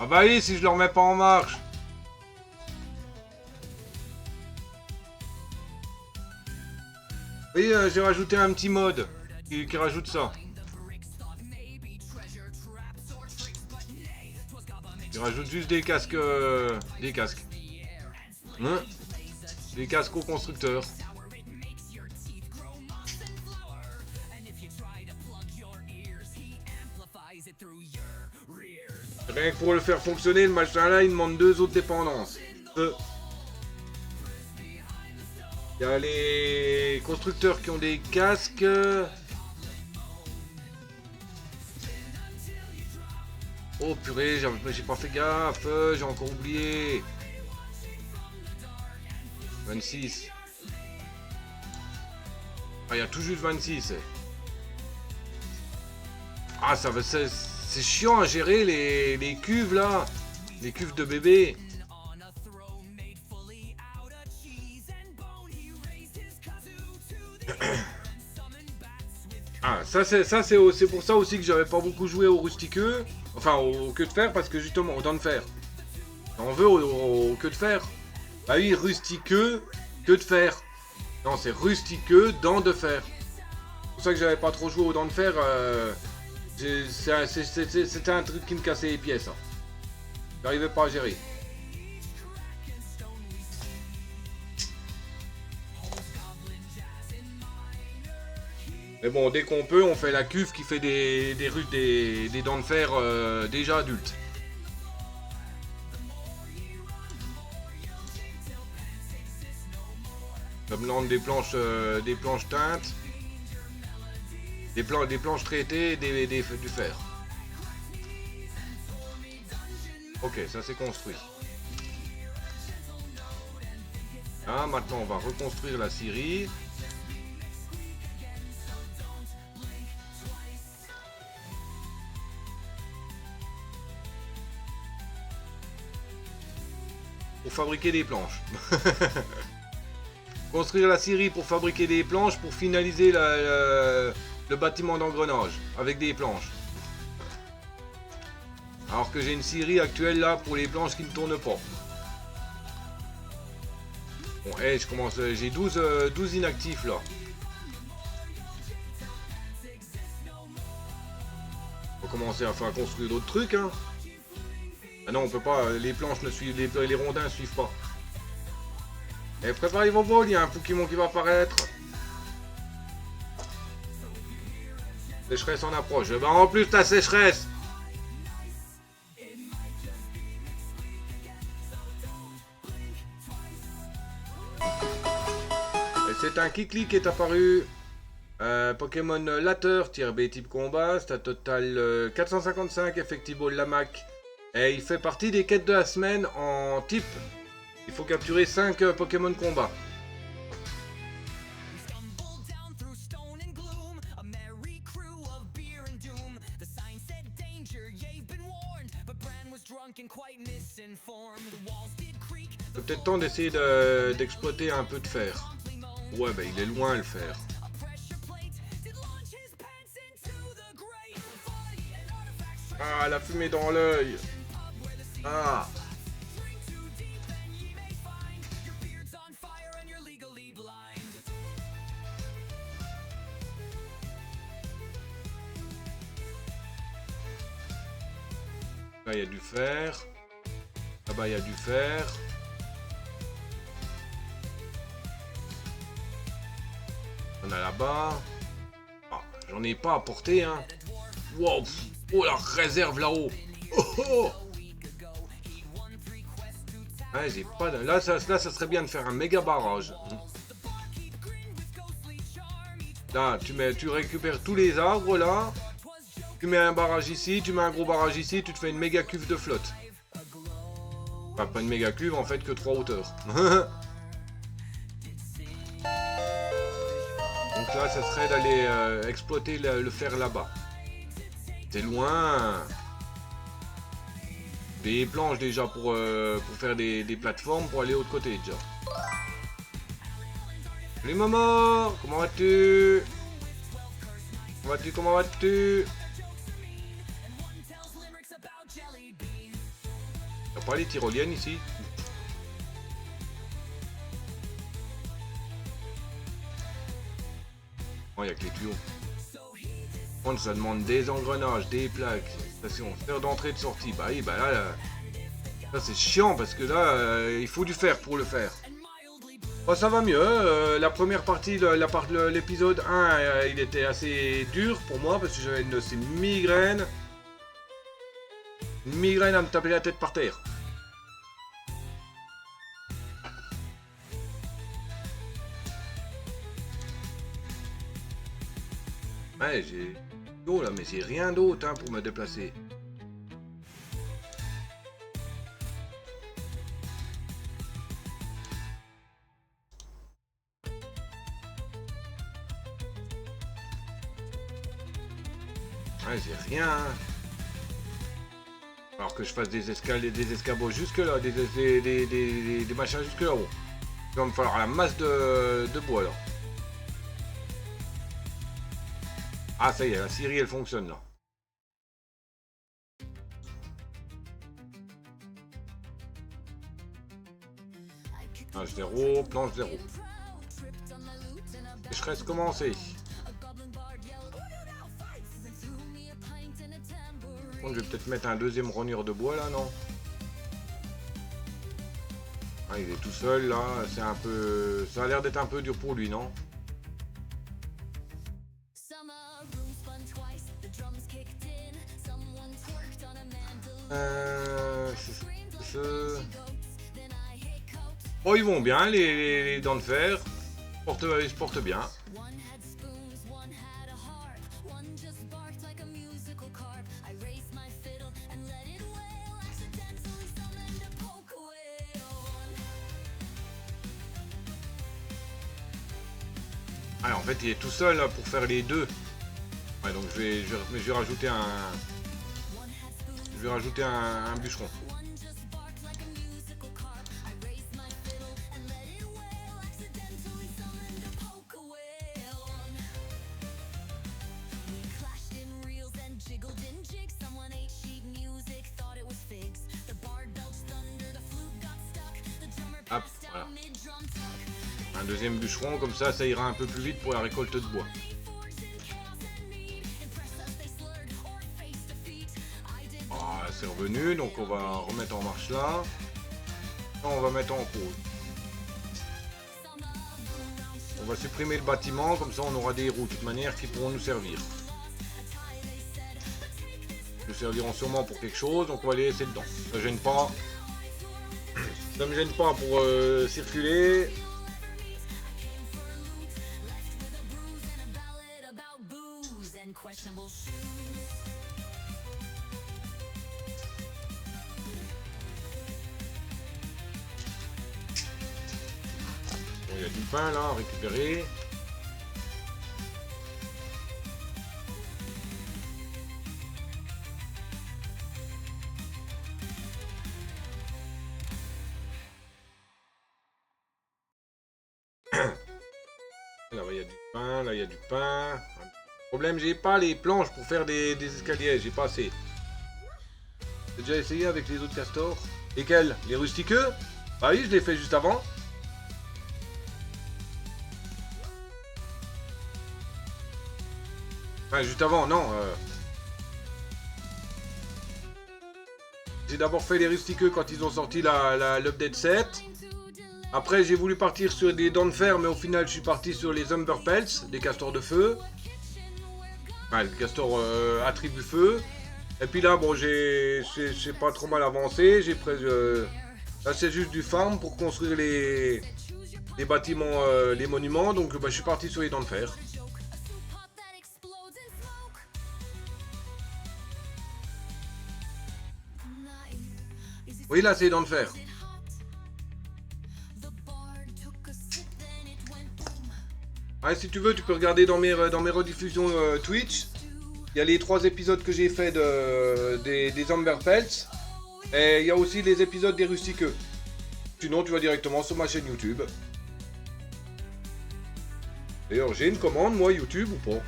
Ah bah oui, si je le remets pas en marche. Oui, j'ai rajouté un petit mode qui rajoute ça. Il rajoute juste des casques. Des casques. Hein? Des casques au constructeur. Rien que pour le faire fonctionner, le machin là, il demande 2 autres dépendances. Il y a les constructeurs qui ont des casques. Oh purée, j'ai pas fait gaffe, j'ai encore oublié. 26. Ah, il y a tout juste 26. Ah, ça va, c'est chiant à gérer les cuves là. Les cuves de bébé. Ah, c'est pour ça aussi que j'avais pas beaucoup joué au rustiqueux. Enfin, au queue de fer, parce que justement, au dents de fer. On veut au queue de fer. Bah oui, rustiqueux, queue de fer. Non, c'est rustiqueux, dents de fer. C'est pour ça que j'avais pas trop joué aux dents de fer. C'était un truc qui me cassait les pièces. Hein. J'arrivais pas à gérer. Mais bon, dès qu'on peut, on fait la cuve qui fait des dents de fer déjà adultes. Comme l'angle des planches teintes. Des planches traitées et du fer. Ok, ça c'est construit. Là, maintenant on va reconstruire la scierie. Pour fabriquer des planches. Construire la scierie pour fabriquer des planches pour finaliser le bâtiment d'engrenage avec des planches. Alors que j'ai une scierie actuelle là pour les planches qui ne tournent pas. Bon, hey, je commence, j'ai 12 inactifs là. On va commencer à faire construire d'autres trucs, hein. Ah non, on peut pas, les planches ne suivent, les rondins ne suivent pas. Et préparez vos vols, il y a un Pokémon qui va apparaître. Sécheresse en approche. Ben en plus, ta sécheresse. C'est un Kikli qui est apparu. Pokémon Latter-B type combat. C'est un total 455 Effectivo Lamac. Et il fait partie des quêtes de la semaine en type. Il faut capturer 5 Pokémon combat. C'est peut-être temps d'essayer d'exploiter un peu de fer. Ouais, bah il est loin le fer. Ah, la fumée dans l'œil. Ah. Là, il y a du fer. Là-bas, il y a du fer. On a là-bas. Ah, j'en ai pas apporté, hein. Wow. Oh, la réserve là-haut. Oh, oh. Ouais, j'ai pas de... Là, ça serait bien de faire un méga barrage. Là, tu récupères tous les arbres, là. Tu mets un barrage ici, tu mets un gros barrage ici, tu te fais une méga cuve de flotte. Enfin, pas une méga cuve, en fait, que 3 hauteurs. Donc là, ça serait d'aller exploiter le fer là-bas. C'est loin. Des planches déjà pour faire des plateformes pour aller de l'autre côté déjà. Salut maman, comment vas-tu? Comment vas-tu? Y'a pas les tyroliennes ici? Oh, y'a que les tuyaux. Ça demande des engrenages, des plaques, station, faire d'entrée et de sortie. Bah oui, bah là ça c'est chiant parce que là, il faut du fer pour le faire. Oh, ça va mieux. La première partie, l'épisode 1, il était assez dur pour moi parce que j'avais une migraine. Une migraine à me taper la tête par terre. Ouais, j'ai... Oh là, mais j'ai rien d'autre hein, pour me déplacer. Ouais, j'ai rien. Alors que je fasse des escales et des escabeaux jusque là, des machins jusque là-haut. Il va me falloir la masse de bois là. Ah ça y est, la scierie elle fonctionne là. Planche 0, planche 0. Sécheresse commencée. Bon, je vais peut-être mettre un deuxième rognure de bois là, non? Ah, il est tout seul là, c'est un peu... Ça a l'air d'être un peu dur pour lui, non? Oh, ils vont bien, les dents de fer. Ils se portent bien. Ah, en fait, il est tout seul là, pour faire les deux. Ouais, donc je vais rajouter un... Je vais rajouter un bûcheron. Hop, voilà. Un deuxième bûcheron, comme ça ira un peu plus vite pour la récolte de bois. Ah, c'est revenu, donc on va remettre en marche là. On va mettre en pause. On va supprimer le bâtiment, comme ça on aura des roues de toute manière qui pourront nous servir. Ils nous serviront sûrement pour quelque chose, donc on va les laisser dedans. Ça gêne pas. Ça me gêne pas pour circuler. Bon, il y a du pain là à récupérer. Là, il y a du pain, là il y a du pain. Le problème, j'ai pas les planches pour faire des escaliers, j'ai pas assez. J'ai déjà essayé avec les autres castors. Lesquels? Les rustiqueux? Bah oui, je l'ai fait juste avant. Enfin, juste avant, non. J'ai d'abord fait les rustiqueux quand ils ont sorti l'update 7. Après, j'ai voulu partir sur des dents de fer, mais au final, je suis parti sur les Umberpelts, des castors de feu. Enfin, le castor attribut feu. Et puis là, bon, j'ai pas trop mal avancé. J'ai presque... là, c'est juste du farm pour construire les bâtiments, les monuments. Donc, bah, je suis parti sur les dents de fer. Oui, là, c'est les dents de fer. Ah, si tu veux, tu peux regarder dans mes rediffusions Twitch. Il y a les 3 épisodes que j'ai fait des Umberpelts. Et il y a aussi les épisodes des rustiqueux. Sinon, tu vas directement sur ma chaîne YouTube. D'ailleurs, j'ai une commande, moi, YouTube ou pas?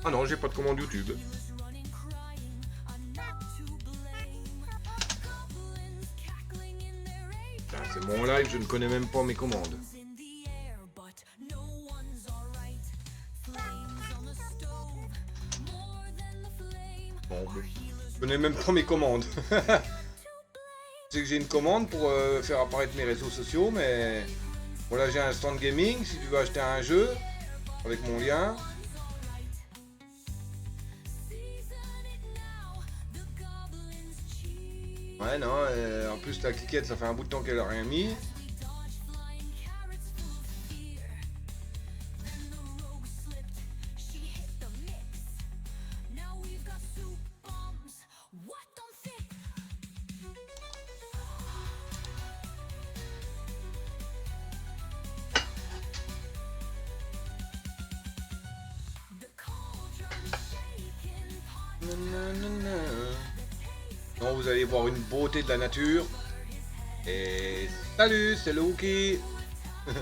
Ah non, j'ai pas de commande YouTube. C'est mon live, je ne connais même pas mes commandes. Bon, je connais même pas mes commandes. C'est que j'ai une commande pour faire apparaître mes réseaux sociaux, mais voilà, j'ai un stand gaming. Si tu veux acheter un jeu avec mon lien. Ouais, non, en plus la cliquette, ça fait un bout de temps qu'elle a rien mis. Non, vous allez voir une beauté de la nature. Et salut, c'est le Wookie. Je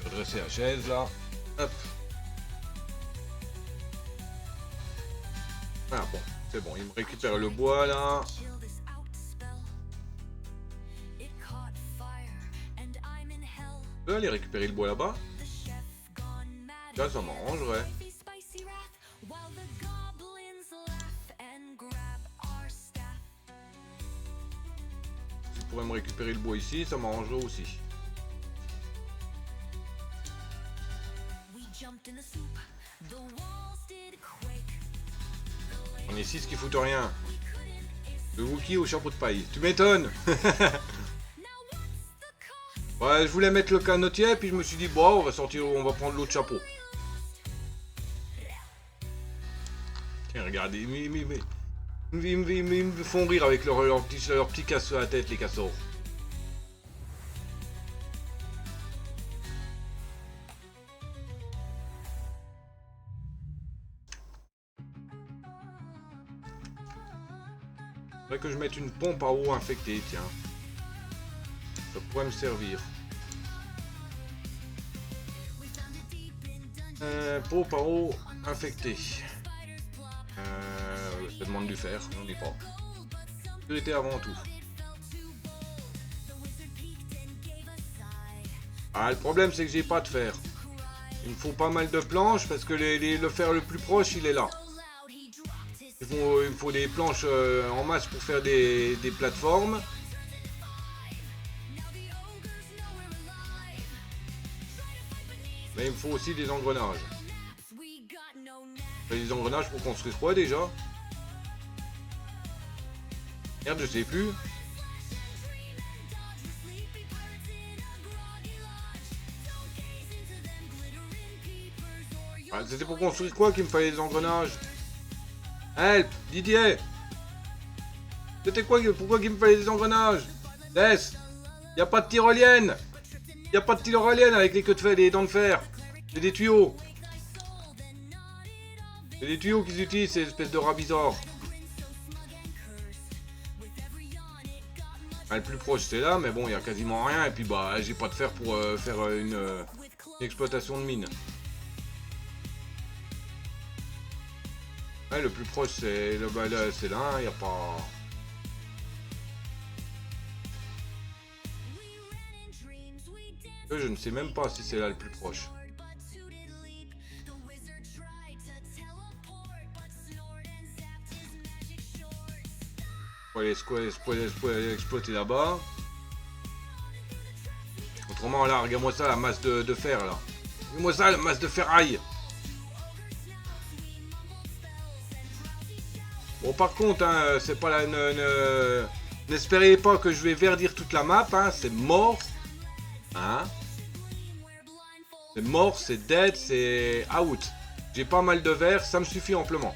vais redresser la chaise là. Hop. Ah bon, c'est bon, il me récupère le bois là. Je vais aller récupérer le bois là-bas. Là, ça m'arrangerait. Si je pourrais me récupérer le bois ici, ça m'arrangerait aussi. On est 6 qui foutent rien. Le Wookie au chapeau de paille. Tu m'étonnes. Ouais, je voulais mettre le canotier, puis je me suis dit, bon, on va prendre l'autre chapeau. Et regardez, ils me font rire avec leur petit casse sur la tête, les castors. Faudrait que je mette une pompe à eau infectée, tiens. Ça pourrait me servir. Pompe à eau infectée. Ça demande du fer, on n'y pas. Sécurité avant tout. Ah, le problème c'est que j'ai pas de fer. Il me faut pas mal de planches parce que le fer le plus proche il est là. Il me faut des planches en masse pour faire des plateformes. Mais il me faut aussi des engrenages. Des engrenages pour construire quoi déjà? Merde, je sais plus. Ah, c'était pour construire quoi qu'il me fallait des engrenages? Help, Didier! C'était quoi? Pourquoi qu'il me fallait des engrenages? Laisse! Y a pas de tyrolienne! Y a pas de tyrolienne avec les queues de fer, les dents de fer! C'est des tuyaux! C'est des tuyaux qu'ils utilisent, ces espèces de rats bizarres! Ah, le plus proche c'est là, mais bon, il y a quasiment rien, et puis bah, j'ai pas de fer pour faire une exploitation de mine. Ouais, le plus proche c'est là, c'est là, il n'y a pas. Je ne sais même pas si c'est là le plus proche. Faut aller exploiter là-bas. Autrement là, regarde-moi ça, la masse de fer là. Regarde-moi ça, la masse de ferraille. Bon, par contre, hein, c'est pas la. N'espérez pas que je vais verdir toute la map, hein, c'est mort. Hein? C'est mort, c'est dead, c'est out. J'ai pas mal de verre, ça me suffit amplement.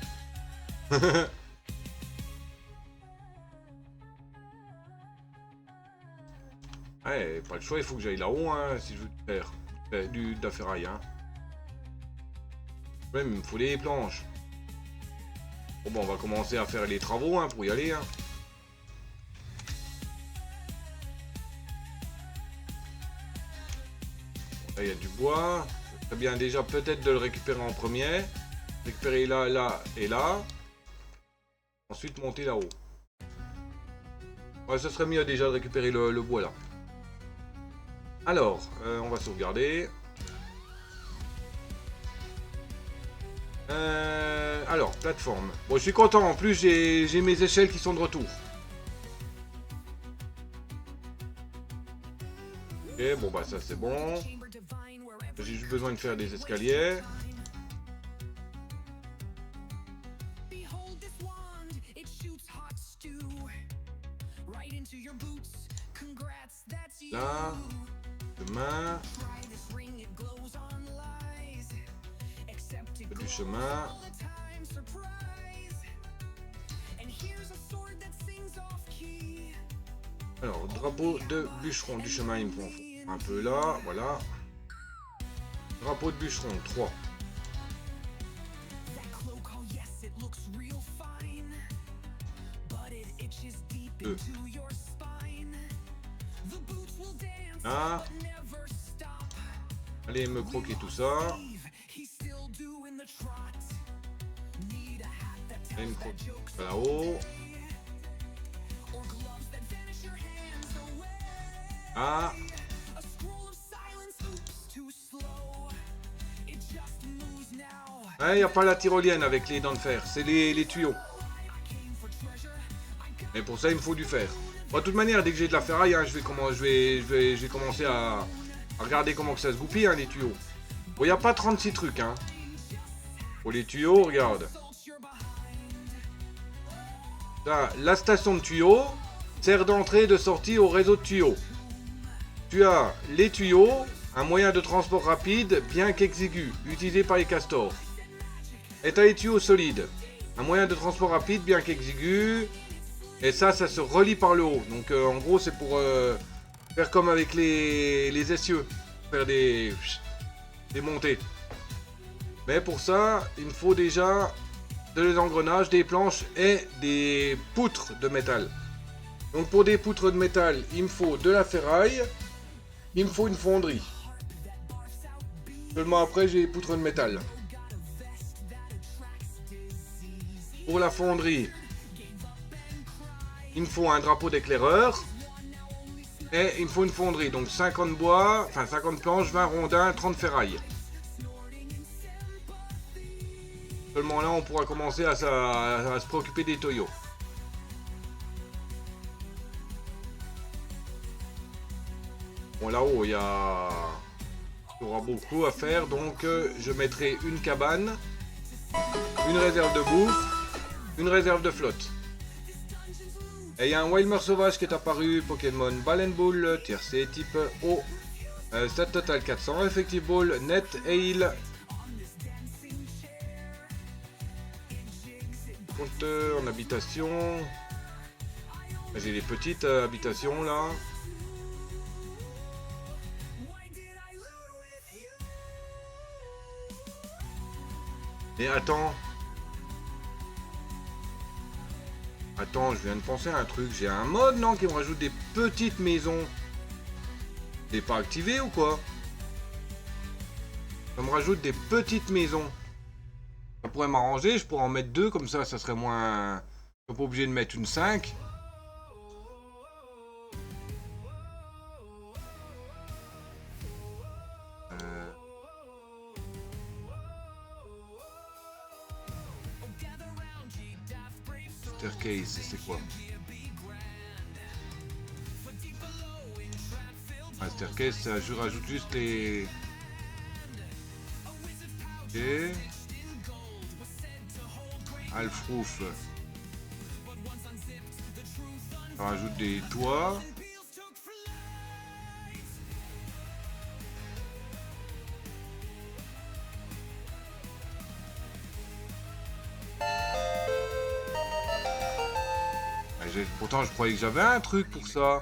Ouais, pas le choix, il faut que j'aille là-haut, hein, si je veux faire de la ferraille. Hein. Ouais, mais il me faut des planches. Bon, on va commencer à faire les travaux hein, pour y aller. Hein. Bon, là, il y a du bois. C'est bien déjà peut-être de le récupérer en premier. Récupérer là, là et là. Ensuite monter là-haut. Ouais, ce serait mieux déjà de récupérer le bois là. Alors, on va sauvegarder. Alors, plateforme. Bon, je suis content. En plus, j'ai mes échelles qui sont de retour. Ok, bon, bah ça c'est bon. J'ai juste besoin de faire des escaliers. Là. Chemin. Du chemin. Alors, drapeau de bûcheron du chemin, il me faut un peu là, voilà. Drapeau de bûcheron, 3. Deux. Là. Allez me croquer tout ça. Allez me croquer là-haut. Ah. Il n'y a pas la tyrolienne avec les dents de fer, c'est les tuyaux. Et pour ça il me faut du fer. Bon, de toute manière, dès que j'ai de la ferraille, hein, je vais commencer à regarder comment que ça se goupille, hein, les tuyaux. Bon, il n'y a pas 36 trucs, hein. Pour les tuyaux, regarde. Là, la station de tuyaux sert d'entrée et de sortie au réseau de tuyaux. Tu as les tuyaux, un moyen de transport rapide, bien qu'exigu, utilisé par les castors. Et tu as les tuyaux solides. Un moyen de transport rapide, bien qu'exigu. Et ça se relie par le haut. Donc en gros, c'est pour faire comme avec les essieux. Faire des montées. Mais pour ça, il me faut déjà des engrenages, des planches et des poutres de métal. Donc pour des poutres de métal, il me faut de la ferraille. Il me faut une fonderie. Seulement après, j'ai les poutres de métal. Pour la fonderie, il me faut un drapeau d'éclaireur. Et il me faut une fonderie. Donc 50 bois, enfin 50 planches, 20 rondins, 30 ferrailles. Seulement là, on pourra commencer à se préoccuper des toyaux. Bon, là-haut, il y aura beaucoup à faire. Donc, je mettrai une cabane, une réserve de bouffe, une réserve de flotte. Et il y a un Wilmer sauvage qui est apparu, Pokémon Baleine Boule, tiercé type O. Stat total 400, Effective Ball, Net, Heal. Compteur en habitation. J'ai les petites habitations là. Et attends. Attends, je viens de penser à un truc. J'ai un mode, non, qui me rajoute des petites maisons. C'est pas activé ou quoi? Ça me rajoute des petites maisons. Ça pourrait m'arranger, je pourrais en mettre deux, comme ça serait moins... Je suis pas obligé de mettre une 5. Staircase, c'est quoi? Ah, staircase, ça, je rajoute juste les... Ok. Alfroof. Ça rajoute des toits. Pourtant, je croyais que j'avais un truc pour ça.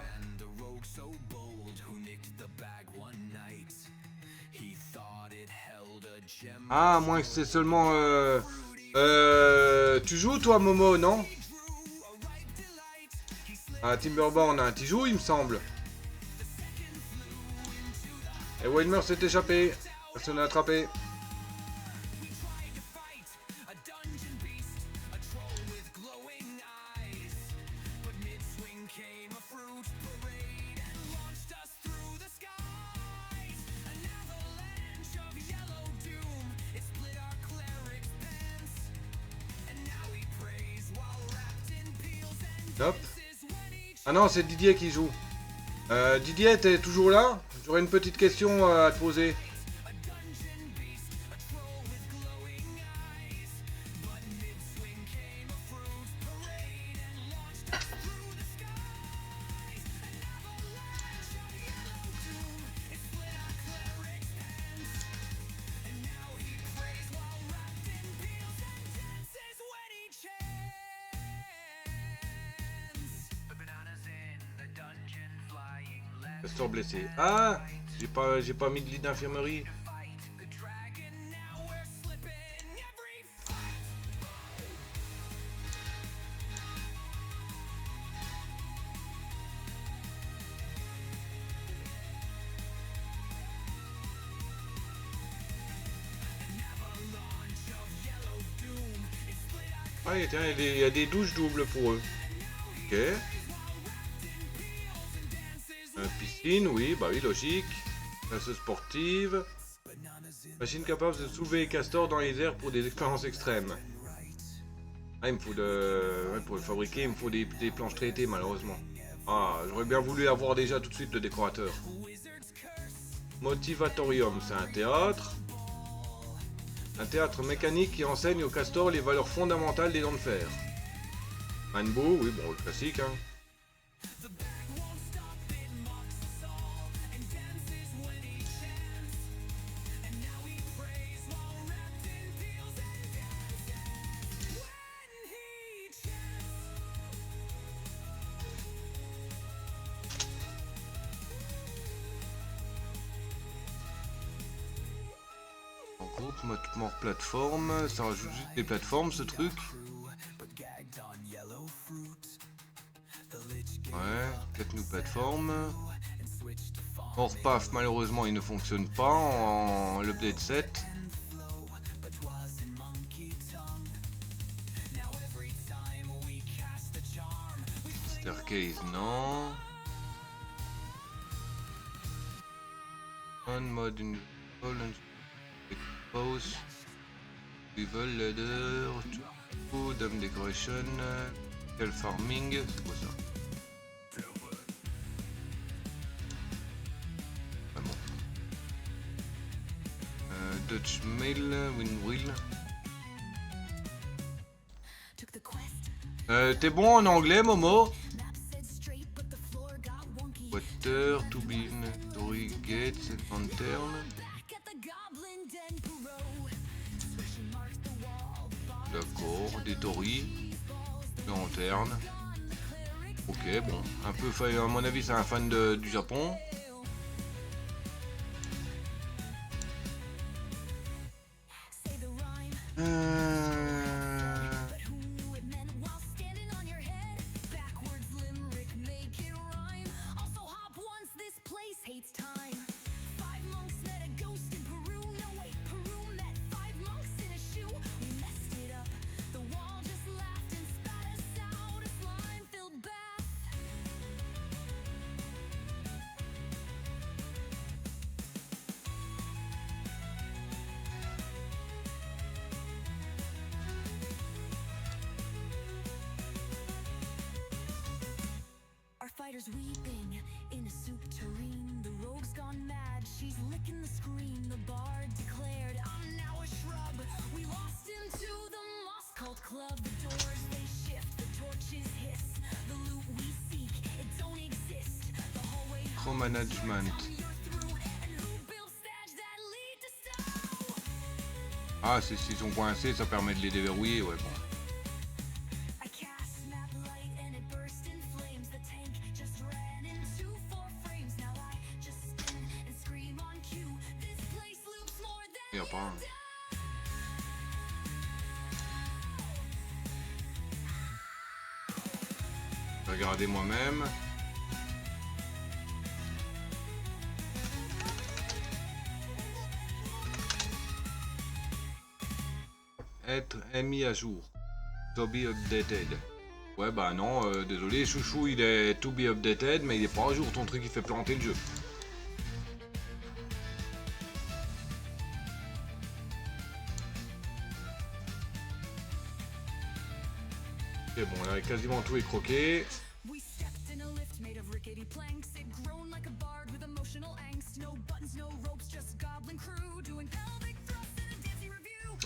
Ah, moins que c'est seulement... Tu joues, toi, Momo, non? Ah, Timberborn, hein, tu joues, il me semble. Et Wilmer s'est échappé. Personne n'a attrapé. Hop. Ah non, c'est Didier qui joue. Didier, t'es toujours là? J'aurais une petite question à te poser. Castor blessé. Ah, j'ai pas mis de lit d'infirmerie. Ah, tiens, il y a des douches doubles pour eux. Ok. Piscine, oui, bah oui, logique. Classe sportive. Machine capable de soulever les castors dans les airs pour des expériences extrêmes. Ah, il me faut de... Ouais, pour le fabriquer, il me faut des planches traitées, malheureusement. Ah, j'aurais bien voulu avoir déjà tout de suite le décorateur. Motivatorium, c'est un théâtre. Un théâtre mécanique qui enseigne aux castors les valeurs fondamentales des dents de fer. Manbo, oui, bon, le classique, hein. mode plateforme, ça rajoute juste des plateformes ce truc. Ouais, 4 new plateformes. Or paf, malheureusement il ne fonctionne pas en l'update 7. Staircase, non. On mode une pause. Level ladder. Dome decoration. Tel farming. C'est quoi ça? Ah bon. Dutch mail. Windwheel. T'es bon en anglais, Momo? Water, to be story gates and lantern. D'accord, des tories, lanterne. Ok, bon, un peu, à mon avis, c'est un fan du Japon. Fighters weeping in a soup tureen. The rogue's gone mad, she's licking the screen. The bard declared, I'm now a shrub. We lost into the Lost Cult Club. The doors they shift, the torches hiss. The loot we seek, it don't exist. The hallway Management. Ah, c'est s'ils sont coincés, ça permet de les déverrouiller, ouais bon. Il y a pas un. Je vais regarder moi-même. Être mis à jour. To be updated. Ouais bah non, désolé chouchou, il est to be updated, mais il est pas à jour, ton truc il fait planter le jeu. Ok bon là quasiment tout est croqué.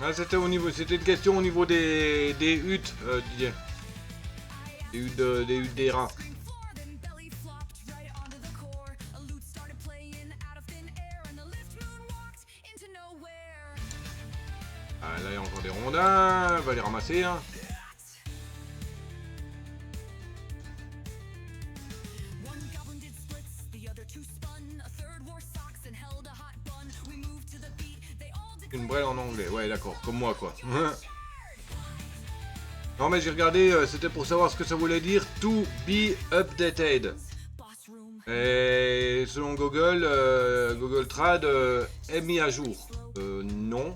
Ah, c'était au niveau, c'était une question au niveau des huttes, Didier. Des huttes des rats. Ah, là il y a encore des rondins, on va les ramasser hein. Une brêle en anglais, ouais d'accord, comme moi quoi. Non mais j'ai regardé, c'était pour savoir ce que ça voulait dire to be updated. Et selon Google, Google Trad est mis à jour. Non.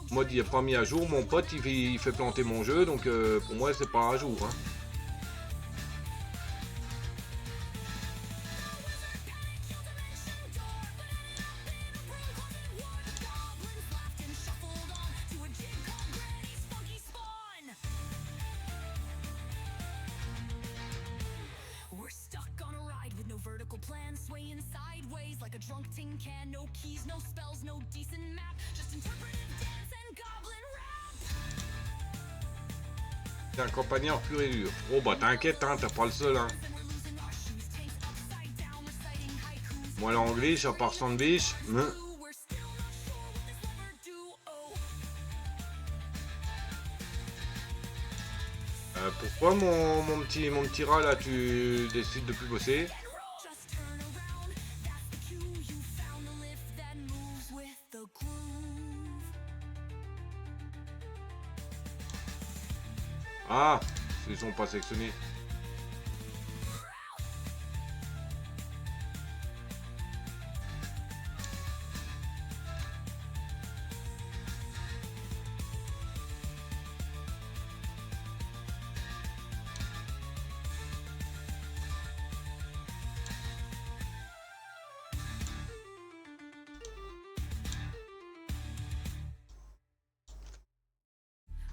Moi il n'est pas mis à jour, mon pote il fait planter mon jeu, donc pour moi c'est pas à jour. Hein. C'est un campagnard pur et dur. Oh bah t'inquiète, hein, t'as pas le seul. Hein. Moi l'anglais, à part sandwich. Pourquoi mon petit rat là, tu décides de plus bosser? Ah, ils sont pas sélectionnés.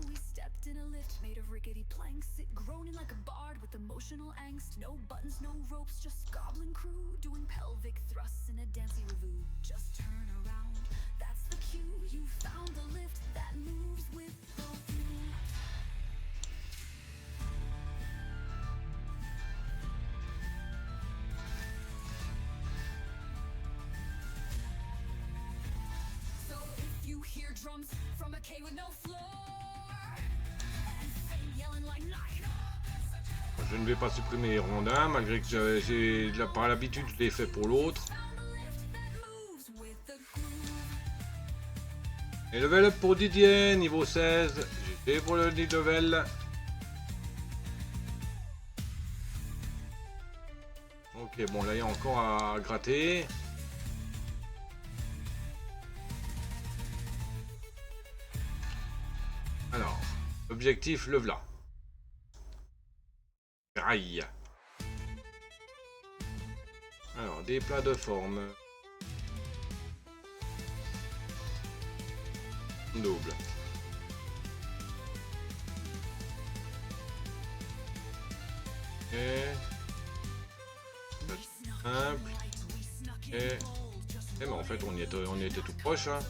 We stepped in a lift made of rickety planks. It groaning like a bard with emotional angst. No buttons, no ropes, just goblin crew doing pelvic thrusts in a dancey revue. Just turn around, that's the cue. You found the lift that moves with the view. So if you hear drums from a cave with no floor and fame yelling like night. Je ne vais pas supprimer les rondins, malgré que j'ai par l'habitude je l'ai fait pour l'autre. Et level up pour Didier, niveau 16. J'ai fait pour le level. Ok, bon là il y a encore à gratter. Alors, objectif le v'là. Aïe. Alors, des plats de forme. Double. Et... simple. Et... mais en fait on y était tout proche, hein.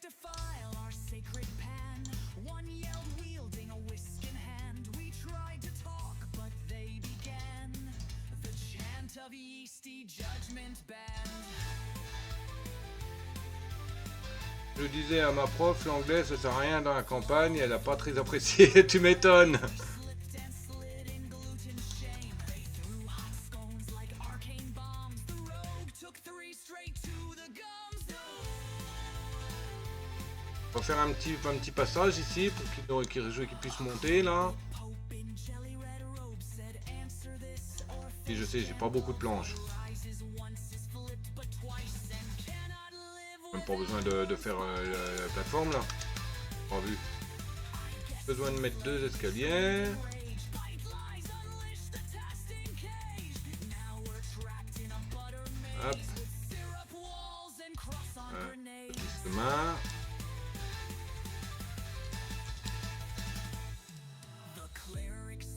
Defile our sacred pan. One yelled wielding a whisk in hand. We tried to talk, but they began the chant of yeasty judgment band. Je disais à ma prof, l'anglais ça sert à rien dans la campagne, elle a pas très apprécié, tu m'étonnes. Slipped and slid in gluten shame. They threw hot scones like arcane bombs. The rogue took 3 straight to the gums. On va faire un petit passage ici pour qu'il puisse monter là. Et je sais, j'ai pas beaucoup de planches. Même pas besoin de faire la plateforme là. Pas vu. Besoin de mettre 2 escaliers. Hop. Petit chemin.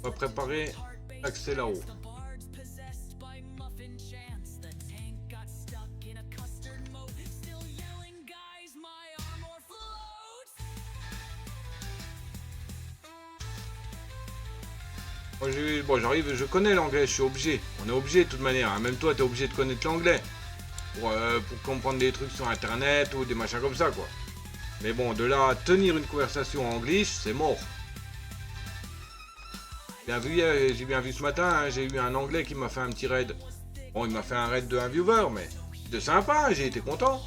On va préparer l'accès là-haut. Bon, j'arrive, je connais l'anglais, je suis obligé. On est obligé de toute manière, hein. Même toi, tu es obligé de connaître l'anglais. Pour comprendre des trucs sur internet ou des machins comme ça, quoi. Mais bon, de là à tenir une conversation en anglais, c'est mort. Bien vu, j'ai bien vu ce matin, hein, j'ai eu un anglais qui m'a fait un petit raid. Bon, il m'a fait un raid de un viewer, mais c'était sympa, j'ai été content.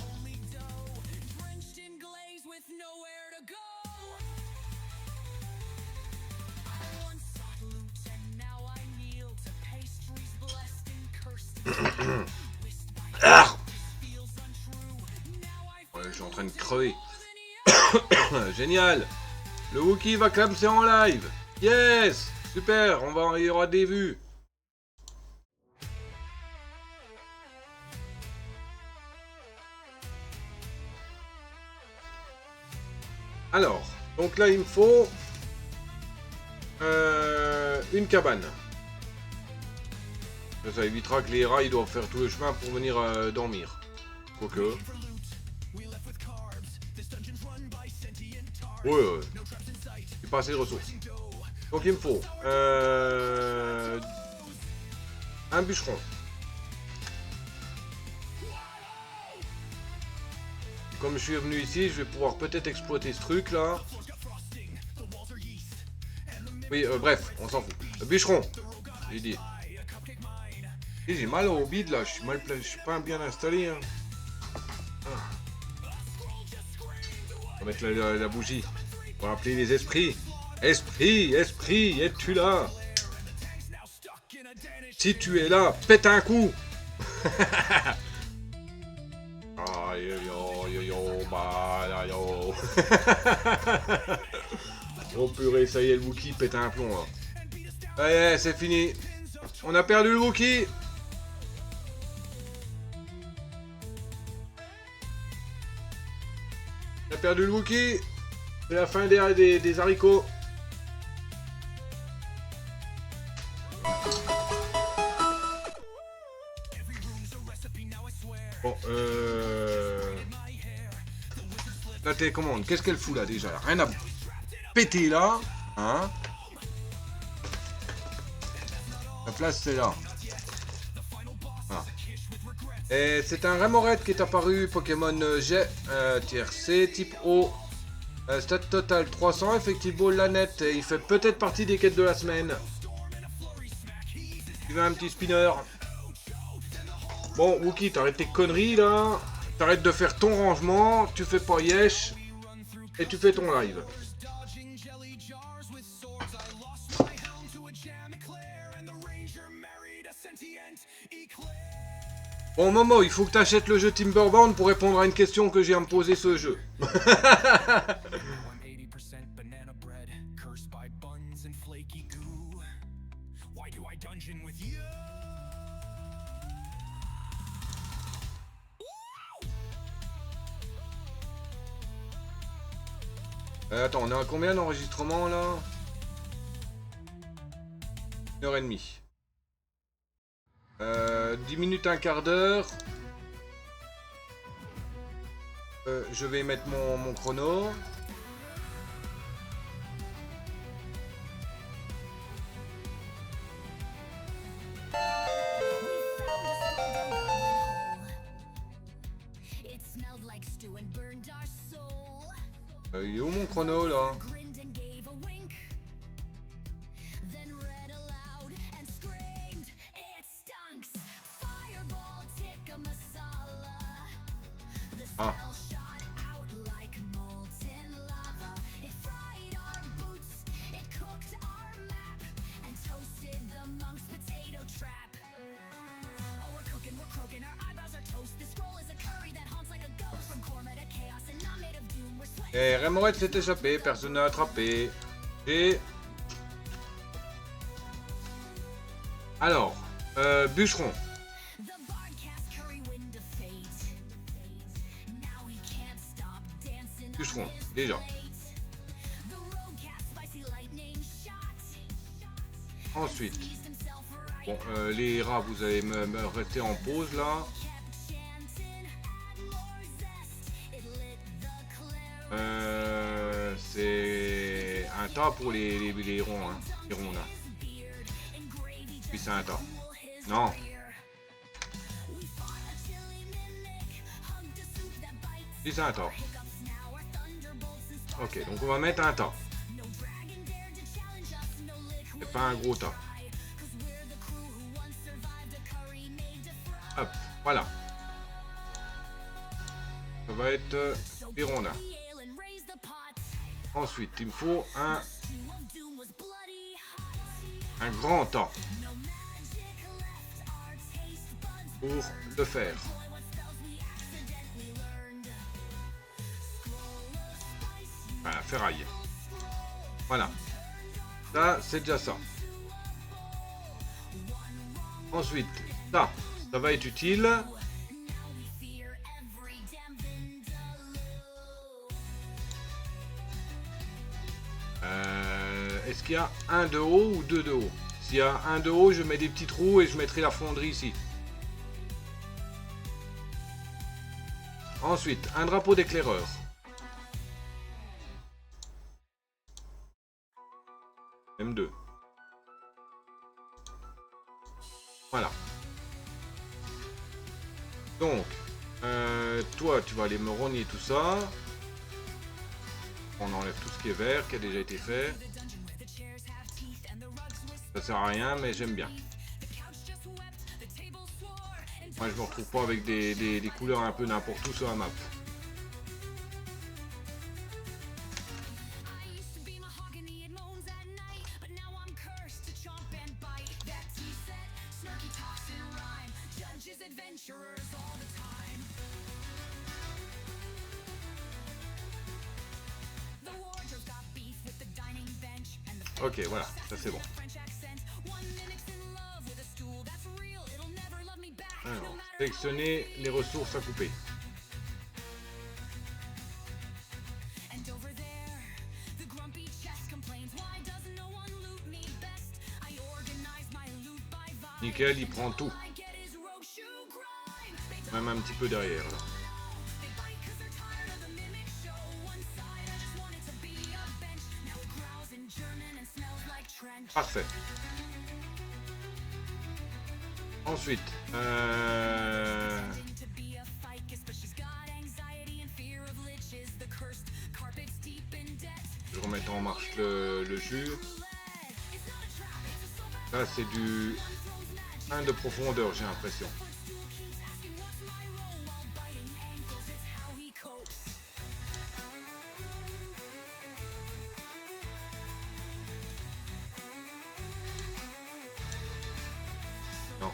Ah, ouais, je suis en train de crever. Génial. Le Wookie va clamser en live. Yes. Super, il y aura des vues. Alors, donc là il me faut une cabane. Ça évitera que les rats ils doivent faire tout le chemin pour venir dormir. Quoique. Ouais, j'ai pas assez de ressources. Donc il me faut un bûcheron. Comme je suis venu ici, je vais pouvoir peut-être exploiter ce truc là. Oui, bref, on s'en fout. Bûcheron, j'ai dit. Et j'ai mal au bide là, je suis pas bien installé. Hein. On va mettre la bougie. On va appeler les esprits. Esprit, esprit, es-tu là? Si tu es là, pète un coup. Aïe yo yo yo bah yo. Oh purée, ça y est, le Wookie pète un plomb là. Allez, c'est fini. On a perdu le Wookie. On a perdu le Wookie. C'est la fin des haricots. Bon, la télécommande, qu'est-ce qu'elle fout là déjà? Rien à péter là, hein? La place c'est là. Ah. Et c'est un Remoraid qui est apparu, Pokémon G, tiers C, type O. Stat total 300, effectivement la net, il fait peut-être partie des quêtes de la semaine. Tu veux un petit spinner? Bon, Wookie, t'arrêtes tes conneries là. T'arrêtes de faire ton rangement, tu fais pas yesh. Et tu fais ton live. Bon Momo, il faut que t'achètes le jeu Timberbound pour répondre à une question que j'ai à me poser ce jeu. Attends, on est à combien d'enregistrements là? 1h30. 10 minutes, un quart d'heure. Je vais mettre mon chrono. Il est où mon chrono là? Ah. Et Remoraid s'est échappé, personne n'a attrapé. Et... Alors, bûcheron. Bûcheron, déjà. Ensuite, bon, les rats, vous allez me rester en pause là. C'est un tas pour les ronds, hein, les ronds là. Puis c'est un tas. Non. Puis c'est un tas. Ok, donc on va mettre un tas. C'est pas un gros tas. Hop, voilà. Ça va être les ronds là. Ensuite, il me faut un grand tas pour le faire. Voilà, ferraille. Voilà. Ça, c'est déjà ça. Ensuite, ça va être utile. Est-ce qu'il y a un de haut ou deux de haut? S'il y a un de haut, je mets des petits trous et je mettrai la fonderie ici. Ensuite, un drapeau d'éclaireur. M2. Voilà. Donc, toi, tu vas aller me rogner tout ça. On enlève tout ce qui est vert, qui a déjà été fait. Ça sert à rien, mais j'aime bien. Moi, je me retrouve pas avec des couleurs un peu n'importe où sur la map. Ok, voilà, ça c'est bon. Alors, sélectionner les ressources à couper. Nickel, il prend tout. Même un petit peu derrière là. Parfait. Ensuite, je remets en marche le jus. Là, c'est du 1 de profondeur, j'ai l'impression. Non.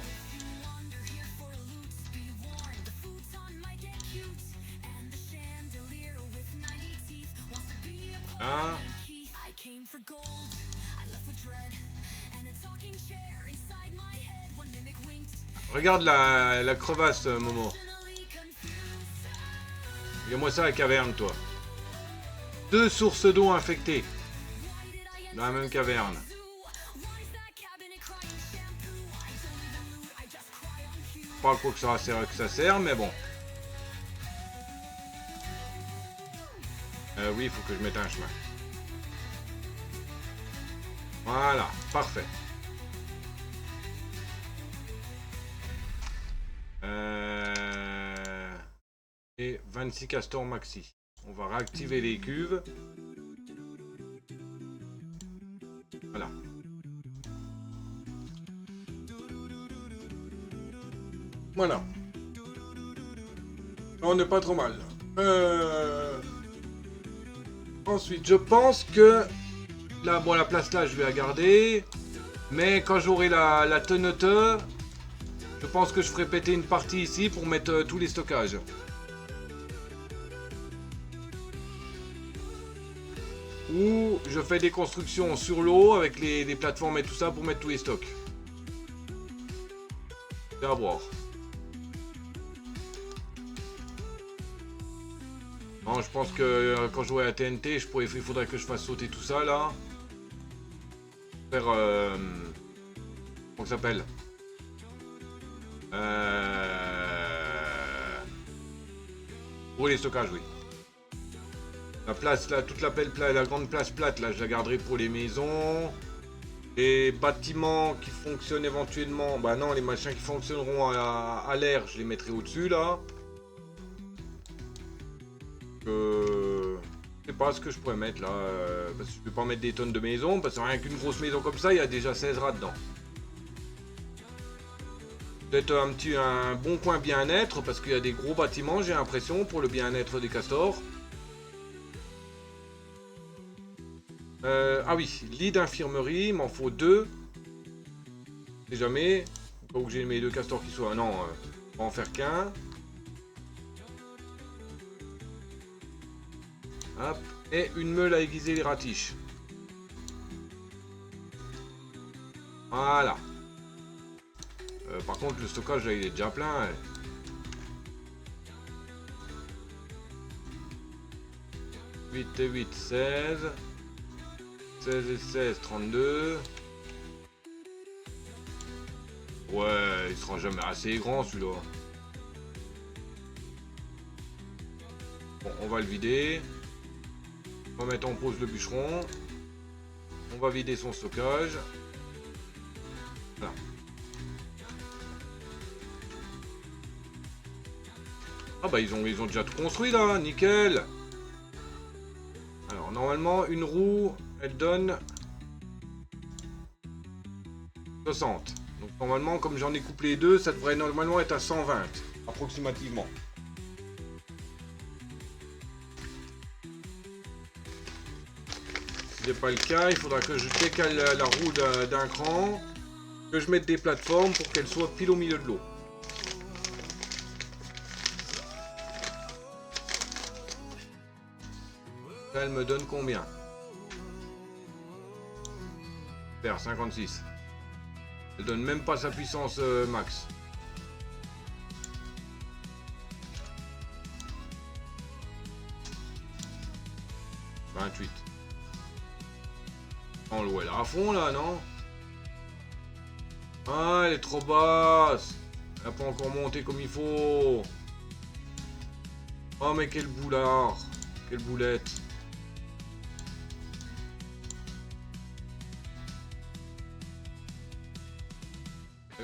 Ah. Regarde la crevasse, Momo. Regarde-moi ça, la caverne, toi. 2 sources d'eau infectées. Dans la même caverne. Pas à quoi que ça sert, mais bon. Oui, il faut que je mette un chemin. Voilà, parfait. Et 26 castors maxi. On va réactiver les cuves. Voilà. Voilà. On n'est pas trop mal. Ensuite, je pense que là, bon, la place là, je vais la garder. Mais quand j'aurai la tonneute, je pense que je ferai péter une partie ici pour mettre tous les stockages. Ou je fais des constructions sur l'eau avec les plateformes et tout ça pour mettre tous les stocks. C'est à voir. Non, je pense que quand je jouerai à TNT, il faudrait que je fasse sauter tout ça là. Faire... comment ça s'appelle? Pour les stockages, oui. La place là, toute la grande place plate là, je la garderai pour les maisons. Les bâtiments qui fonctionnent éventuellement, bah non, les machins qui fonctionneront à l'air, je les mettrai au-dessus là. Je sais pas ce que je pourrais mettre là, parce que je peux pas mettre des tonnes de maisons, parce que rien qu'une grosse maison comme ça, il y a déjà 16 rats dedans. Peut-être un bon coin bien-être, parce qu'il y a des gros bâtiments, j'ai l'impression, pour le bien-être des castors. Ah oui, lit d'infirmerie, il m'en faut 2. Si jamais, pas où j'ai mes 2 castors qui soient. Non, on va en faire qu'un. Hop. Et une meule à aiguiser les ratiches. Voilà. Par contre, le stockage, là, il est déjà plein. 8 et 8, 16. 16 et 16, 32. Ouais, il sera jamais assez grand, celui-là. Bon, on va le vider. On va mettre en pause le bûcheron. On va vider son stockage. Voilà. Ah bah ils ont déjà tout construit là, nickel. Alors normalement une roue, elle donne 60. Donc normalement, comme j'en ai couplé deux, ça devrait normalement être à 120, approximativement. Si c'est pas le cas, il faudra que je décale la roue d'un cran, que je mette des plateformes pour qu'elle soit pile au milieu de l'eau. Là, elle me donne combien? Faire 56. Elle donne même pas sa puissance max. « 28. » Oh, l'eau elle est à fond là, non? Ah, elle est trop basse. Elle n'a pas encore monté comme il faut. Oh, mais quel boulard. Quelle boulette.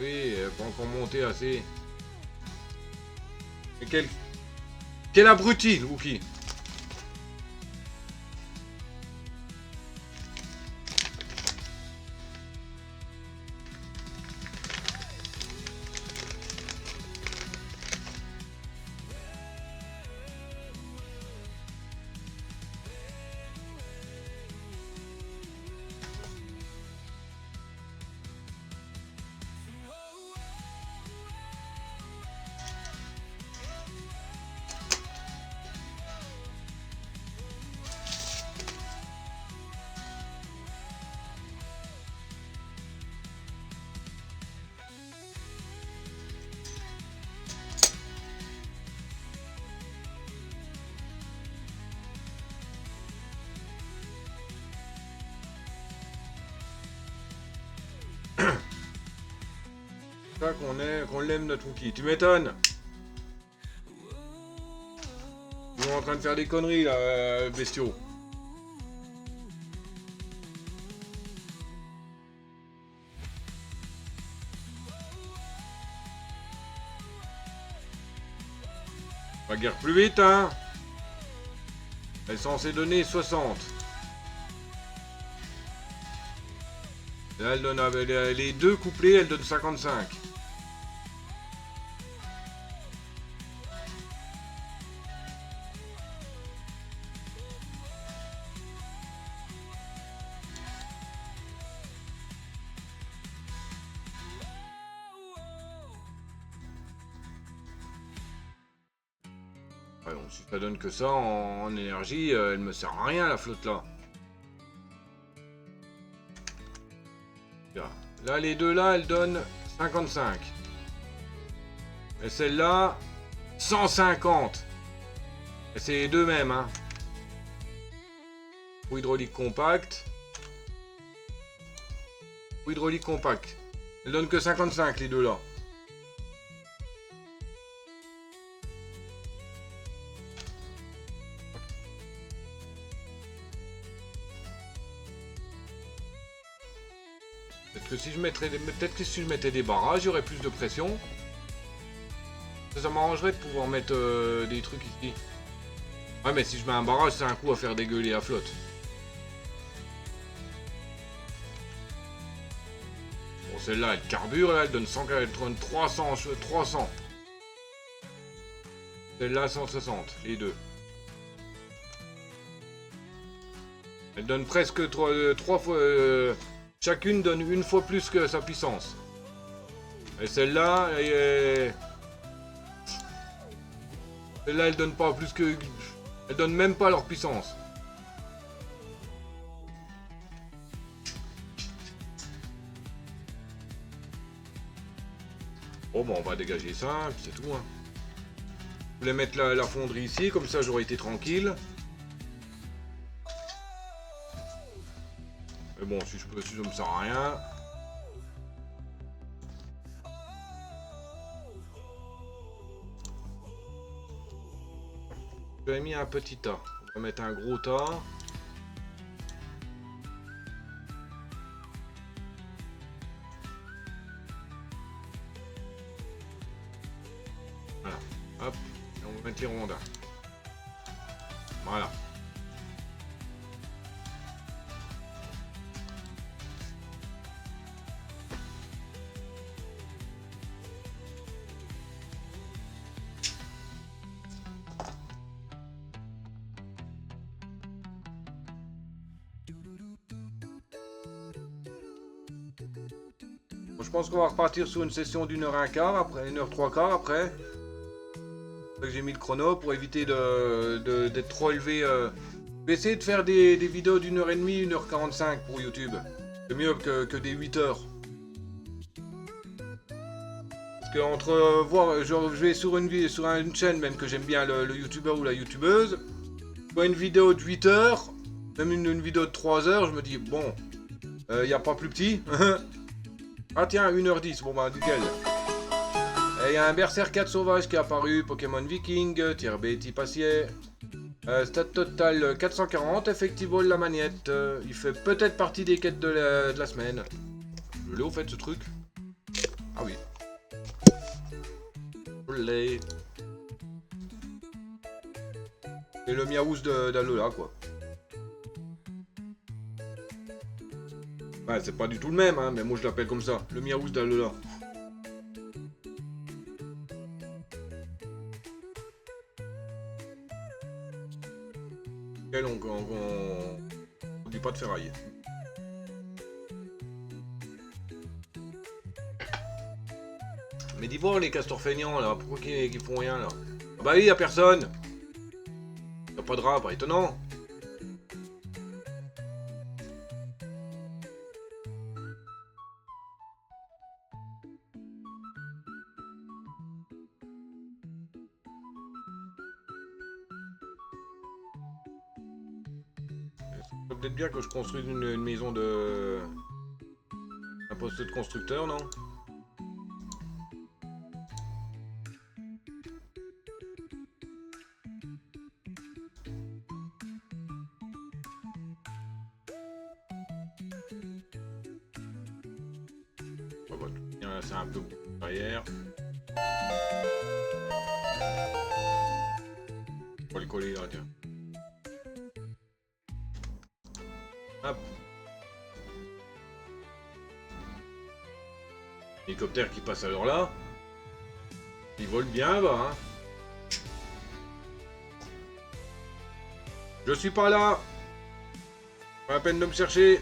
Oui, elle n'a pas encore monté assez. Mais quel abruti, Wookie. Ça qu'on l'aime notre Wookie. Tu m'étonnes. Ils sont en train de faire des conneries là, bestiaux. Va guère plus vite, hein. Elle est censée donner 60. Là, elle donne les deux couplés, elle donne 55. Ouais, bon, si ça donne que ça en énergie, elle me sert à rien la flotte là. Là, les deux là, elles donnent 55. Et celle-là, 150. Et c'est les deux mêmes, hein. Roue hydraulique compact. Roue hydraulique compact. Elles donnent que 55 les deux là. Peut-être que si je mettais des barrages, il y aurait plus de pression. Ça m'arrangerait de pouvoir mettre des trucs ici. Ouais, mais si je mets un barrage, c'est un coup à faire dégueuler la flotte. Bon, celle-là, elle carbure, là, elle donne 100, elle donne 300. Celle-là, 160, les deux. Elle donne presque 3 fois... chacune donne une fois plus que sa puissance. Et celle-là, celle-là, elle donne pas plus que... Elle donne même pas leur puissance. Bon, on va dégager ça, c'est tout. Hein. Je voulais mettre la fonderie ici, comme ça j'aurais été tranquille. Mais bon, si ça me sert à rien. J'avais mis un petit tas. On va mettre un gros tas. Voilà. Hop. Et on va mettre les rondins. Voilà. Bon, je pense qu'on va repartir sur une session d'1h15 après, 1h03 après. C'est ça que j'ai mis le chrono pour éviter d'être trop élevé. Je vais essayer de faire des vidéos d'1h30, 1h45 pour YouTube. C'est mieux que des 8h. Parce que entre voir, je vais sur une chaîne même que j'aime bien, le youtubeur ou la youtubeuse, je vois une vidéo de 8h, même une vidéo de 3h, je me dis bon, y a pas plus petit. Ah tiens, 1h10, bon bah nickel. Il y a un Berserk 4 sauvage qui est apparu, Pokémon Viking, tier B, type acier. Stat total 440, effectivement la magnette. Il fait peut-être partie des quêtes de la semaine. Je l'ai au fait ce truc. Ah oui. Je l'ai. C'est le Miaouz d'Alola quoi. Ouais, c'est pas du tout le même, hein, mais moi je l'appelle comme ça. Le Miaouz d'Alola. Et donc on dit pas de ferraille. Mais dis voir les castors feignants là, pourquoi qu'ils font rien là? Ah bah oui, y'a personne. Y'a pas de rat, pas étonnant. Peut-être bien que je construise une maison de... un poste de constructeur, non? Oh, bah, c'est un peu derrière. On va le coller là, tiens. Hop. Hélicoptère qui passe alors là. Il vole bien bas, hein. Je suis pas là. Pas la peine de me chercher.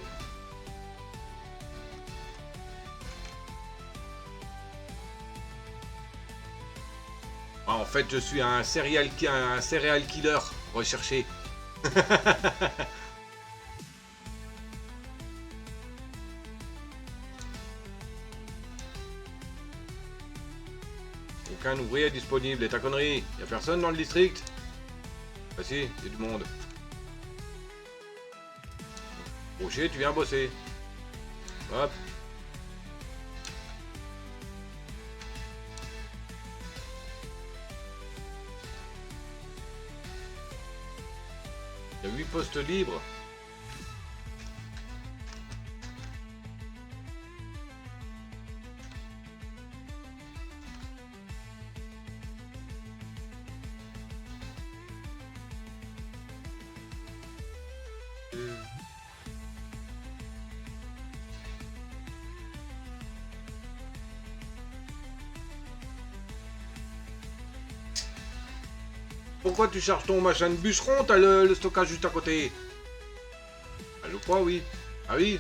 Ah, en fait, je suis un serial killer recherché. Aucun ouvrier disponible. Et ta connerie? Y'a personne dans le district? Ah si, y'a du monde. Rocher, tu viens bosser. Hop. Il y a 8 postes libres. Pourquoi tu charges ton machin de bûcheron? T'as le stockage juste à côté. Allô quoi, oui. Ah oui.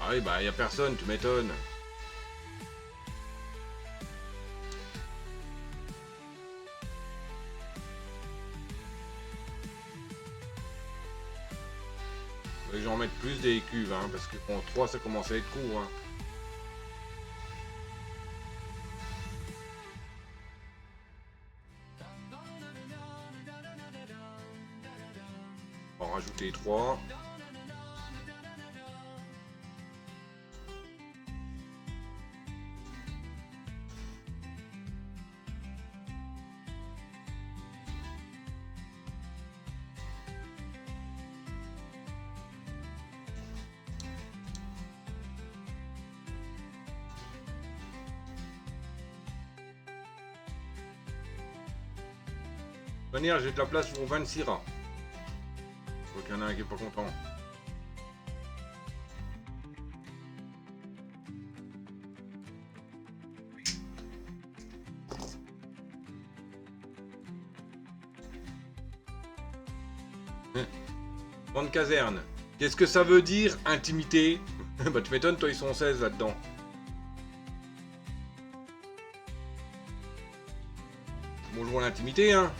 Ah oui, bah y a personne, tu m'étonnes. Je vais en mettre plus des cuves, hein, parce que bon, 3 ça commence à être court. Hein. On va en rajouter 3. De toute manière, j'ai de la place pour 26 rats. Je crois qu'il y en a un qui est pas content. Grande caserne. Qu'est-ce que ça veut dire, intimité? Bah tu m'étonnes, toi ils sont 16 là-dedans. Bonjour l'intimité, hein.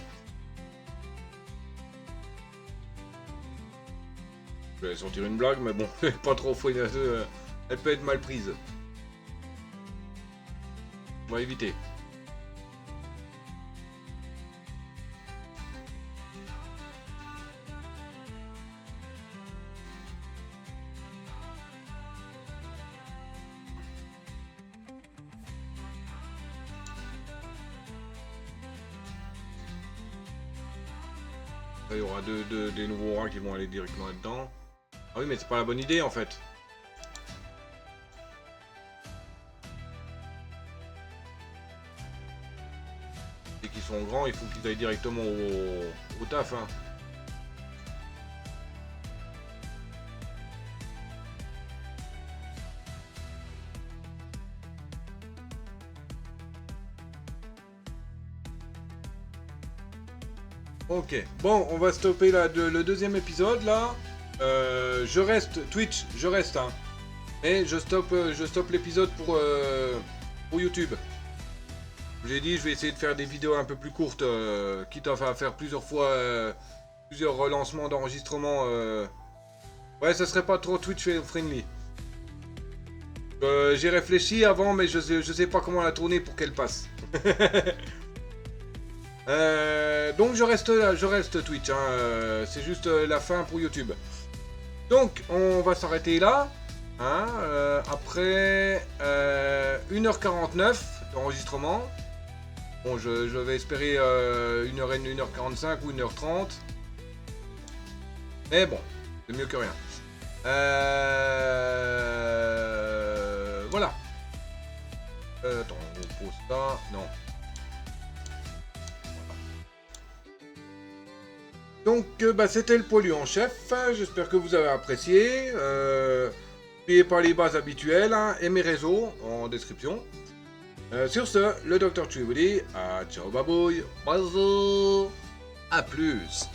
Je vais sortir une blague, mais bon, pas trop fou, elle peut être mal prise. On va éviter. Là, il y aura des nouveaux rats qui vont aller directement là-dedans. Ah oui, mais c'est pas la bonne idée en fait. Et qu'ils sont grands, il faut qu'ils aillent directement au taf. Hein. Ok, bon, on va stopper là, le deuxième épisode là. Je reste, Twitch, je reste, hein. Et je stoppe l'épisode pour YouTube. Je vous ai dit, je vais essayer de faire des vidéos un peu plus courtes, quitte à faire plusieurs fois, plusieurs relancements d'enregistrement. Ouais, ça serait pas trop Twitch friendly. J'ai réfléchi avant, mais je sais pas comment la tourner pour qu'elle passe. Donc je reste là, je reste Twitch, hein, c'est juste la fin pour YouTube. Donc on va s'arrêter là, hein, après 1h49 d'enregistrement. Bon, je vais espérer 1h, 1h45 ou 1h30. Mais bon, c'est mieux que rien. Voilà. Attends, on pose ça, non. Donc bah, c'était le poilu en chef, j'espère que vous avez apprécié. N'oubliez pas les bases habituelles, hein, et mes réseaux en description. Sur ce, le Dr. Chu vous dit, ciao babouille, bisous, à plus.